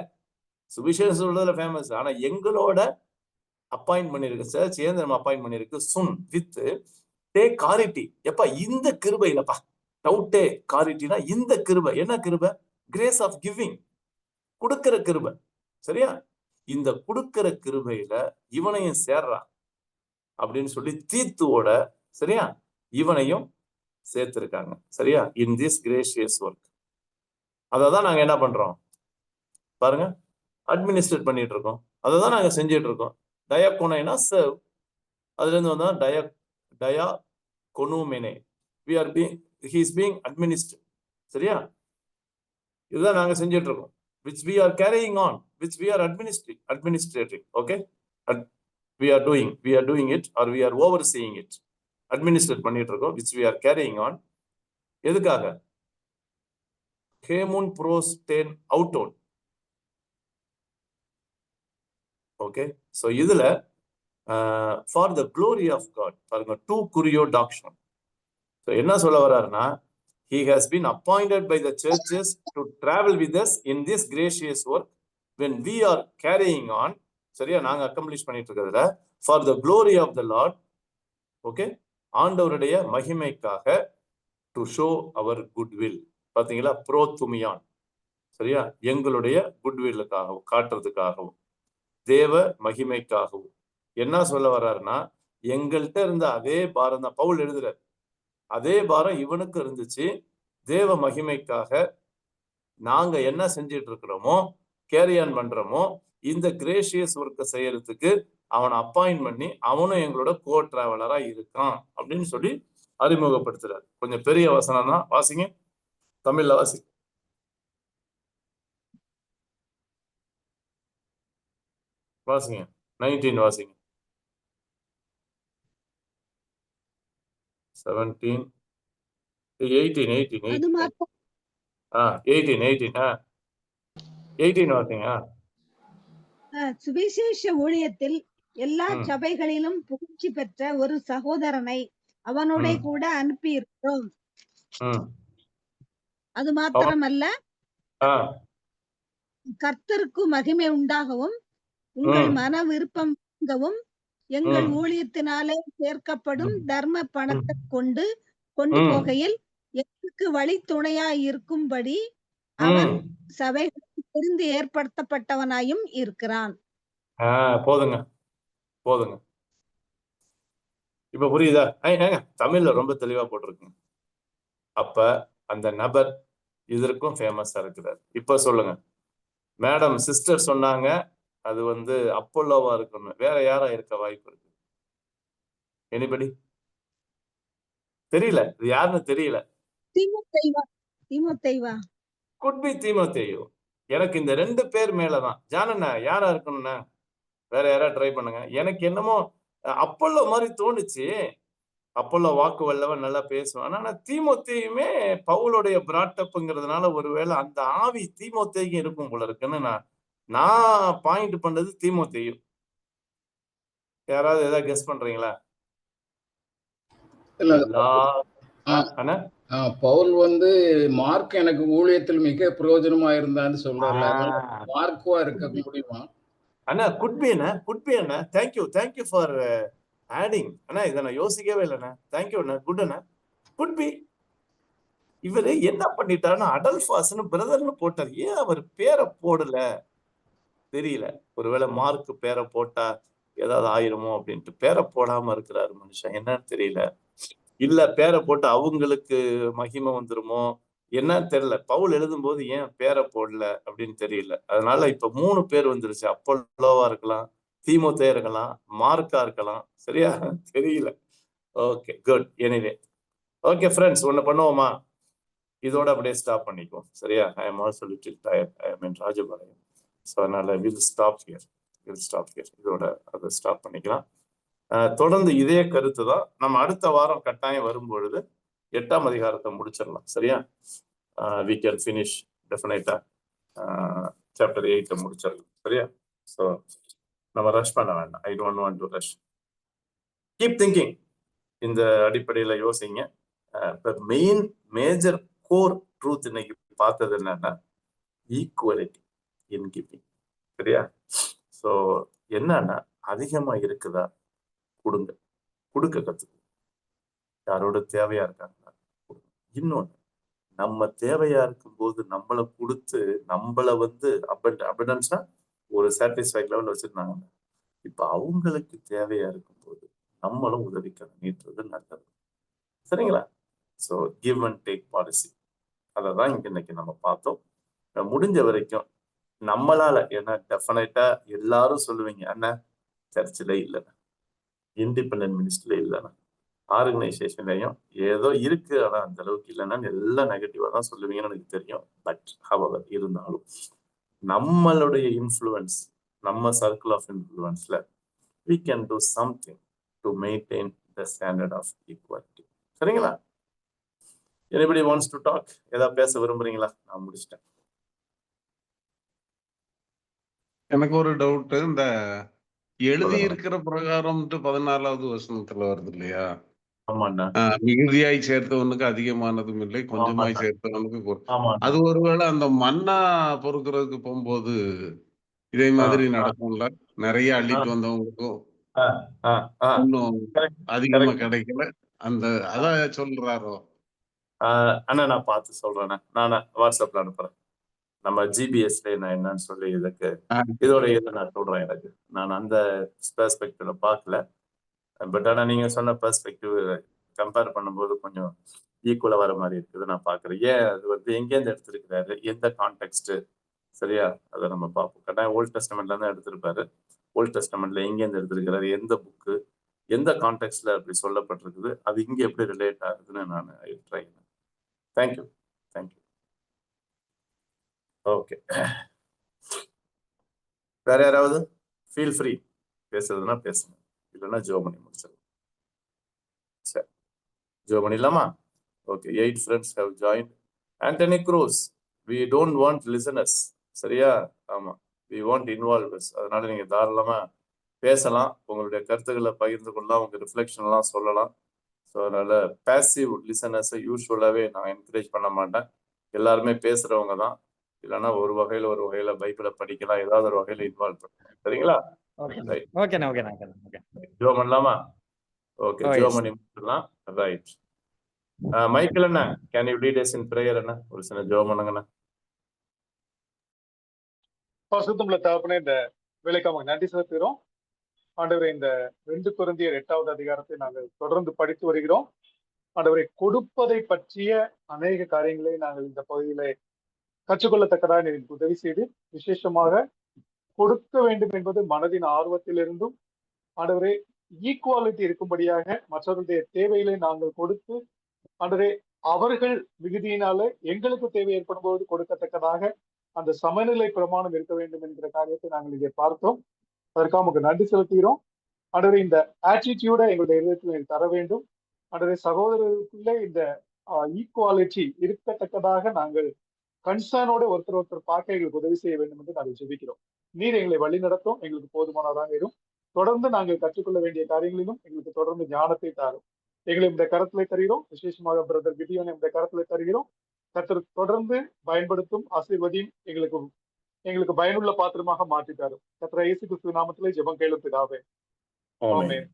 சுவிசேஷம் சொல்றதுல ஃபேமஸ். ஆனா எங்களோட அப்பாயிண்ட் பண்ணிருக்கு, சர்ச் ஏன் நம்ம அப்பாயிண்ட் பண்ணிருக்கு? சுன் வித் டே காரிட்டி. எப்ப? இந்த கிருபை இல்லப்பா, டவுட்டே. காரிட்டினா இந்த கிருபை. என்ன கிருபை? கிரேஸ் ஆஃப் கிவிங், கொடுக்கிற கிருபை. சரியா? இந்த கொடுக்கிற கிருபையில இவனையும் சேர்றான் அப்படின்னு சொல்லி தீத்துவோட, சரியா, இவனையும் சேர்த்திருக்காங்க. சரியா? In this gracious work. அததான் நாங்க என்ன பண்றோம் பாருங்க, அட்மினிஸ்ட்ரேட் பண்ணிட்டு இருக்கோம். அதை தான் நாங்க செஞ்சுட்டு இருக்கோம். டயாகோனைனா சர்வ், அதுல இருந்து வந்தா டயா கொனுமெனே, we are being, he is being administered. சரியா? இதுதான் நாங்க செஞ்சுட்டு இருக்கோம். which we are carrying on, which we are administrating. okay, we are doing it, or we are overseeing it. administrate பண்ணிட்டு இருக்கோம், which we are carrying on. எதுக்காக? ஹேமுன் ப்ரோஸ்டேன் அவுட்டோன். Okay, so இதுல for the glory of God, பாருங்க, two குரியோ டாக்ஷன். So என்ன சொல்ல வர்றாருன்னா, he has been appointed by the churches to travel with us in this gracious work when we are carrying on. சரியா? நாங்க accomplish பண்ணிட்டு இருக்கிறதுல for the glory of the Lord. Okay, ஆண்டவருடைய மகிமைக்காக, to show our goodwill. பாத்தீங்களா? ப்ரோத்துமியான். சரியா? எங்களுடைய குட்வில்லுக்காகவும், காட்டுறதுக்காகவும், தேவ மகிமைக்காகவும். என்ன சொல்ல வர்றாருன்னா, எங்கள்கிட்ட இருந்த அதே பாரம் தான் பவுல் எழுதுறாரு. அதே பாரம் இவனுக்கு இருந்துச்சு. தேவ மகிமைக்காக நாங்க என்ன செஞ்சிட்டு இருக்கிறோமோ, கேரியான் பண்றோமோ, இந்த கிரேஷியஸ் ஒர்க்கை செய்யறதுக்கு அவனை அப்பாயிண்ட் பண்ணி அவனும் எங்களோட கோ டிராவலரா இருக்கான் அப்படின்னு சொல்லி அறிமுகப்படுத்துறாரு. கொஞ்சம் பெரிய வசனம் தான், வாசிங்க, தமிழ்ல வாசி. வாசிங்க 19 வாசிங்க. 17 18 வாசிங்க. சுவிசேஷ ஊழியத்தில் எல்லா சபைகளிலும் புகழ்ச்சி பெற்ற ஒரு சகோதரனை அவனோட கூட அனுப்பி இருக்கிறோம். அது மாத்திரமல்ல, கர்த்தருக்கு மகிமை உண்டாகவும் உங்கள் மன விருப்பம் எங்கள் ஊழியத்தினாலே சேர்க்கப்படும் தர்ம பணத்தை கொண்டு போகையில் எங்களுக்கு வழி துணையா இருக்கும்படி அவன் சபைகளுக்கு தெரிந்து ஏற்படுத்தப்பட்டவனாயும் இருக்கிறான். போதுங்க. இப்ப புரியுதா? தமிழ்ல ரொம்ப தெளிவா போட்டிருக்குங்க. அப்ப அந்த நபர் இதற்கும் ஃபேமஸா இருக்கிறார். இப்ப சொல்லுங்க மேடம், சிஸ்டர் சொன்னாங்க அது வந்து அப்போலோவா இருக்கணும். வேற யாரா இருக்க வாய்ப்பு இருக்கு? எனிபடி? தெரியல, இது யாருன்னு தெரியல. குட் பி தீமோத்தேயு. எனக்கு இந்த 2 பேர் மேலதான். ஜானண்ணா யாரா இருக்கணும்னா வேற யாரா ட்ரை பண்ணுங்க. எனக்கு என்னமோ அப்போலோ மாதிரி தோணுச்சு. அப்போலோ வாக்கு வல்லவன், நல்லா பேசுவான். ஆனா தீமோத்தேயுமே பவுலுடைய பிராட்டப்ங்கிறதுனால ஒருவேளை அந்த ஆவி தீமோத்தேயும் இருக்கும் போல இருக்குன்னு நான் பாயிண்ட் பண்ணது தீமோத்தேயு. யாராவது ஏதாவது கெஸ் பண்றீங்களா? பவுல் வந்து மார்க் எனக்கு ஊழியத்தில் மிக பிரயோஜனமா இருந்தான்னு சொல்றாருல, அதனால மார்க்குவா இருக்க முடியுமா? அண்ணா குட் பி அண்ணா. தேங்க்யூ ஃபார் ஆடிங் அண்ணா. இதை நான் யோசிக்கவே இல்லைண்ணா. தேங்க்யூ அண்ணா. குட் அண்ணா. Good be. இவரு என்ன பண்ணிட்டாருன்னா அடல்ஃபாஸ்னு பிரதர்னு போட்டார். ஏன் அவர் பேரை போடல தெரியல. ஒருவேளை மார்க் பேரை போட்டா ஏதாவது ஆயிருமோ அப்படின்ட்டு பேரை போடாம இருக்கிறாரு மனுஷன். என்னன்னு தெரியல. இல்ல பேரை போட்டு அவங்களுக்கு மகிமை வந்துருமோ என்னன்னு தெரியல. பவுல் எழுதும்போது ஏன் பேரை போடல அப்படின்னு தெரியல. அதனால இப்ப 3 பேர் வந்துருச்சு. அப்போலோவா இருக்கலாம், தீமோத்தேயா இருக்கலாம், மார்க்கா இருக்கலாம். சரியா? தெரியல. Okay good. Anyway okay friends, ஒண்ணு பண்ணுவோமா? இதோட அப்படியே ஸ்டாப் பண்ணிக்குவோம். சரியா? I am also little tired. I am in Rajapalayam. So அதனால வில் ஸ்டாப் ஹியர். இதோட அதை ஸ்டாப் பண்ணிக்கலாம். தொடர்ந்து இதே கருத்து தான் நம்ம அடுத்த வாரம் கட்டாயம் வரும்பொழுது 8ஆம் அதிகாரத்தை முடிச்சிடலாம். சரியா? வி கேன் ஃபினிஷ் டெஃபினட்டா சாப்டர் 8 முடிச்சிடலாம். சரியா? ஸோ நம்ம ரஷ் பண்ண வேண்டாம். I don't want to rush. Keep thinking. இந்த அடிப்படையில் யோசிங்க. மெயின் மேஜர் கோர் ட்ரூத் இன்னைக்கு பார்த்தது என்னன்னா ஈக்குவலிட்டி இன் கிவிங். சரியா? ஸோ என்னன்னா அதிகமா இருக்குதா கொடுங்க, கொடுக்க கத்துக்கணும். யாரோட தேவையா இருக்காங்களா கொடுங்க. இன்னொன்னு, நம்ம தேவையா இருக்கும்போது நம்மளை கொடுத்து நம்மளை வந்து அபண்டன்ஸ்னா ஒரு சாட்டிஸ்ஃபைட் லெவல் வச்சிருந்தாங்க. இப்ப அவங்களுக்கு தேவையா இருக்கும்போது நம்மளும் உதவிக்க நீட்டுறது நல்லது. சரிங்களா? So give and take policy, அதை தான் இங்க இன்னைக்கு நம்ம பார்த்தோம். முடிஞ்ச வரைக்கும் நம்மளால, ஏன்னா டெஃபினட்டா எல்லாரும் சொல்லுவீங்க அண்ணா சர்ச்சில் இல்லைண்ணா, இண்டிபெண்டன்ட் மினிஸ்ட்ரியில இல்லைண்ணா, ஆர்கனைசேஷன்லையும் ஏதோ இருக்கு ஆனா அந்த அளவுக்கு இல்லைன்னா எல்லாம் நெகட்டிவா தான் சொல்லுவீங்கன்னு எனக்கு தெரியும். பட் ஹவவர் இருந்தாலும் நம்மளுடைய இன்ஃப்ளூயன்ஸ், நம்ம சர்க்கிள் ஆஃப் இன்ஃப்ளூயன்ஸ்ல we can do something to maintain the standard of equality. சரிங்களா? anybody wants to talk? ஏதாவது பேச விரும்புறீங்களா? நான் முடிச்சிட்டேன். எனக்கு ஒரு டவுட். இந்த எழுதி இருக்கிற பிரகாரம் 14வது வசனத்துல வருது இல்லையா? ஆமாண்ணா. மிகுதியாய் சேர்த்தவனுக்கு அதிகமானதும் இல்லை, கொஞ்சமாய் சேர்த்தவனுக்கு அது ஒருவேளை அந்த மண்ணா பொறுக்கிறதுக்கு போகும்போது இதே மாதிரி நடக்கும்ல? நிறைய அள்ளிட்டு வந்தவங்களுக்கும் இன்னும் அதிகமா கிடைக்கல, அந்த அதான் சொல்றாரோ? அண்ணா நான் பார்த்து சொல்றேண்ணா. நான் வாட்ஸ்அப்ல அனுப்புறேன். நம்ம ஜிபிஎஸ்ல நான் என்னன்னு சொல்லி இதுக்கு இதோட இதை நான் சொல்றேன். எனக்கு நான் அந்த பெர்ஸ்பெக்டிவ்ல பார்க்கல. பட் ஆனா நீங்க சொன்ன பெர்ஸ்பெக்டிவ் கம்பேர் பண்ணும்போது கொஞ்சம் ஈக்குவலா வர மாதிரி இருக்குது. நான் பாக்குறேன். ஏன் அது வந்து எங்கேருந்து எடுத்திருக்கிறாரு, எந்த கான்டெக்ட், சரியா? அதை நம்ம பார்ப்போம். கட்டாயம் ஓல்ட் டெஸ்டமெண்ட்ல தான் எடுத்திருப்பாரு. ஓல்ட் டெஸ்டமெண்ட்ல எங்கேருந்து எடுத்திருக்கிறாரு, எந்த புக்கு, எந்த கான்டெக்ட்ல அப்படி சொல்லப்பட்டிருக்குது, அது இங்க எப்படி ரிலேட் ஆகுதுன்னு நான் ட்ரை பண்ணேன். தேங்க்யூ. ஓகே, வேற யாராவது ஃபீல் ஃப்ரீ பேசுறதுன்னா பேசுங்க, இல்லைன்னா ஜோ பண்ணி முடிச்சிடலாம். சரி, ஜோ பண்ணிடலாமா? Okay, 8 friends have joined. Antony cruise, we don't want listeners. சரியா? ஆமா, we want involvers. அதனால நீங்க தாராளமா பேசலாம், உங்களுடைய கருத்துக்களை பகிர்ந்து கொள்ளலாம், உங்க ரிஃப்ளெக்ஷன் எல்லாம் சொல்லலாம். ஸோ அதனால பேசிவ் லிசனர்ஸை யூஸ்வலாகவே நான் என்கரேஜ் பண்ண மாட்டேன். எல்லாருமே பேசுறவங்க தான். இல்லைன்னா ஒரு வகையில பைபிளை படிக்கலாம், ஏதாவது ஒரு வகையில இன்வால்வ் பண்ணலாம். சரிங்களா? ஜோ பண்ணலாமா? ஓகே, ஜோ பண்ணி முடிச்சிடலாம். ரைட். மைக்கேல் அண்ணா, can you lead us in prayer அண்ணா? ஒரு சின்ன ஜோ பண்ணுங்கண்ணா. பரிசுத்தமுள்ள தகப்பனே, இந்த வேலைக்காக நன்றி செலுத்துகிறோம். ஆண்டவரே, இந்த 2 கொரிந்தியர் 8வது அதிகாரத்தை நாங்கள் தொடர்ந்து படித்து வருகிறோம். ஆண்டவரை, கொடுப்பதை பற்றிய அநேக காரியங்களை நாங்கள் இந்த பகுதியில கற்றுக்கொள்ளத்தக்கதாக எனக்கு உதவி செய்து, விசேஷமாக கொடுக்க வேண்டும் என்பது மனதின் ஆர்வத்திலிருந்தும், ஆண்டவரே ஈக்குவாலிட்டி இருக்கும்படியாக மற்றவர்களுடைய தேவைகளை நாங்கள் கொடுத்து, ஆண்டவரே அவர்கள் மிகுதியினால எங்களுக்கு தேவை ஏற்படும் போது கொடுக்கத்தக்கதாக அந்த சமநிலை பிரமாணம் இருக்க வேண்டும் என்கிற காரியத்தை நாங்கள் இங்கே பார்த்தோம். அதற்காக உங்களுக்கு நன்றி செலுத்துகிறோம். ஆண்டவரே, இந்த ஆட்டிடியூட எங்களுடைய இதயத்தில் தர வேண்டும். ஆண்டவரே, சகோதரர்களுக்குள்ளே இந்த ஈக்குவாலிட்டி இருக்கத்தக்கதாக நாங்கள் கன்சர்னோட ஒருத்தர் பார்க்க எங்களுக்கு உதவி செய்ய வேண்டும் என்று நாங்கள் ஜெபிக்கிறோம். நீர் எங்களை வழி நடத்தும், எங்களுக்கு போதுமானதாக இருக்கும். தொடர்ந்து நாங்கள் கற்றுக்கொள்ள வேண்டிய காரியங்களிலும் எங்களுக்கு தொடர்ந்து ஞானத்தை தாரும். எங்களை இந்த கரத்துல தருகிறோம். விசேஷமாக பிரதர் கிதியோனை இந்த கரத்துல தருகிறோம். கர்த்தர் தொடர்ந்து பயன்படுத்தும் ஆசீர்வதியும் எங்களுக்கு பயனுள்ள பாத்திரமாக மாற்றிட்டாரு. கர்த்தர் இயேசு கிறிஸ்து நாமத்திலே ஜெபம் கேளும் பிதாவே. ஆமென்.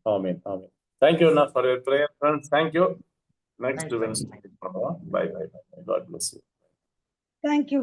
ஆமென். ஆமென். Thank you Anna for your prayer, friends. Thank you. Next Wednesday. Bye. God bless you. Thank you.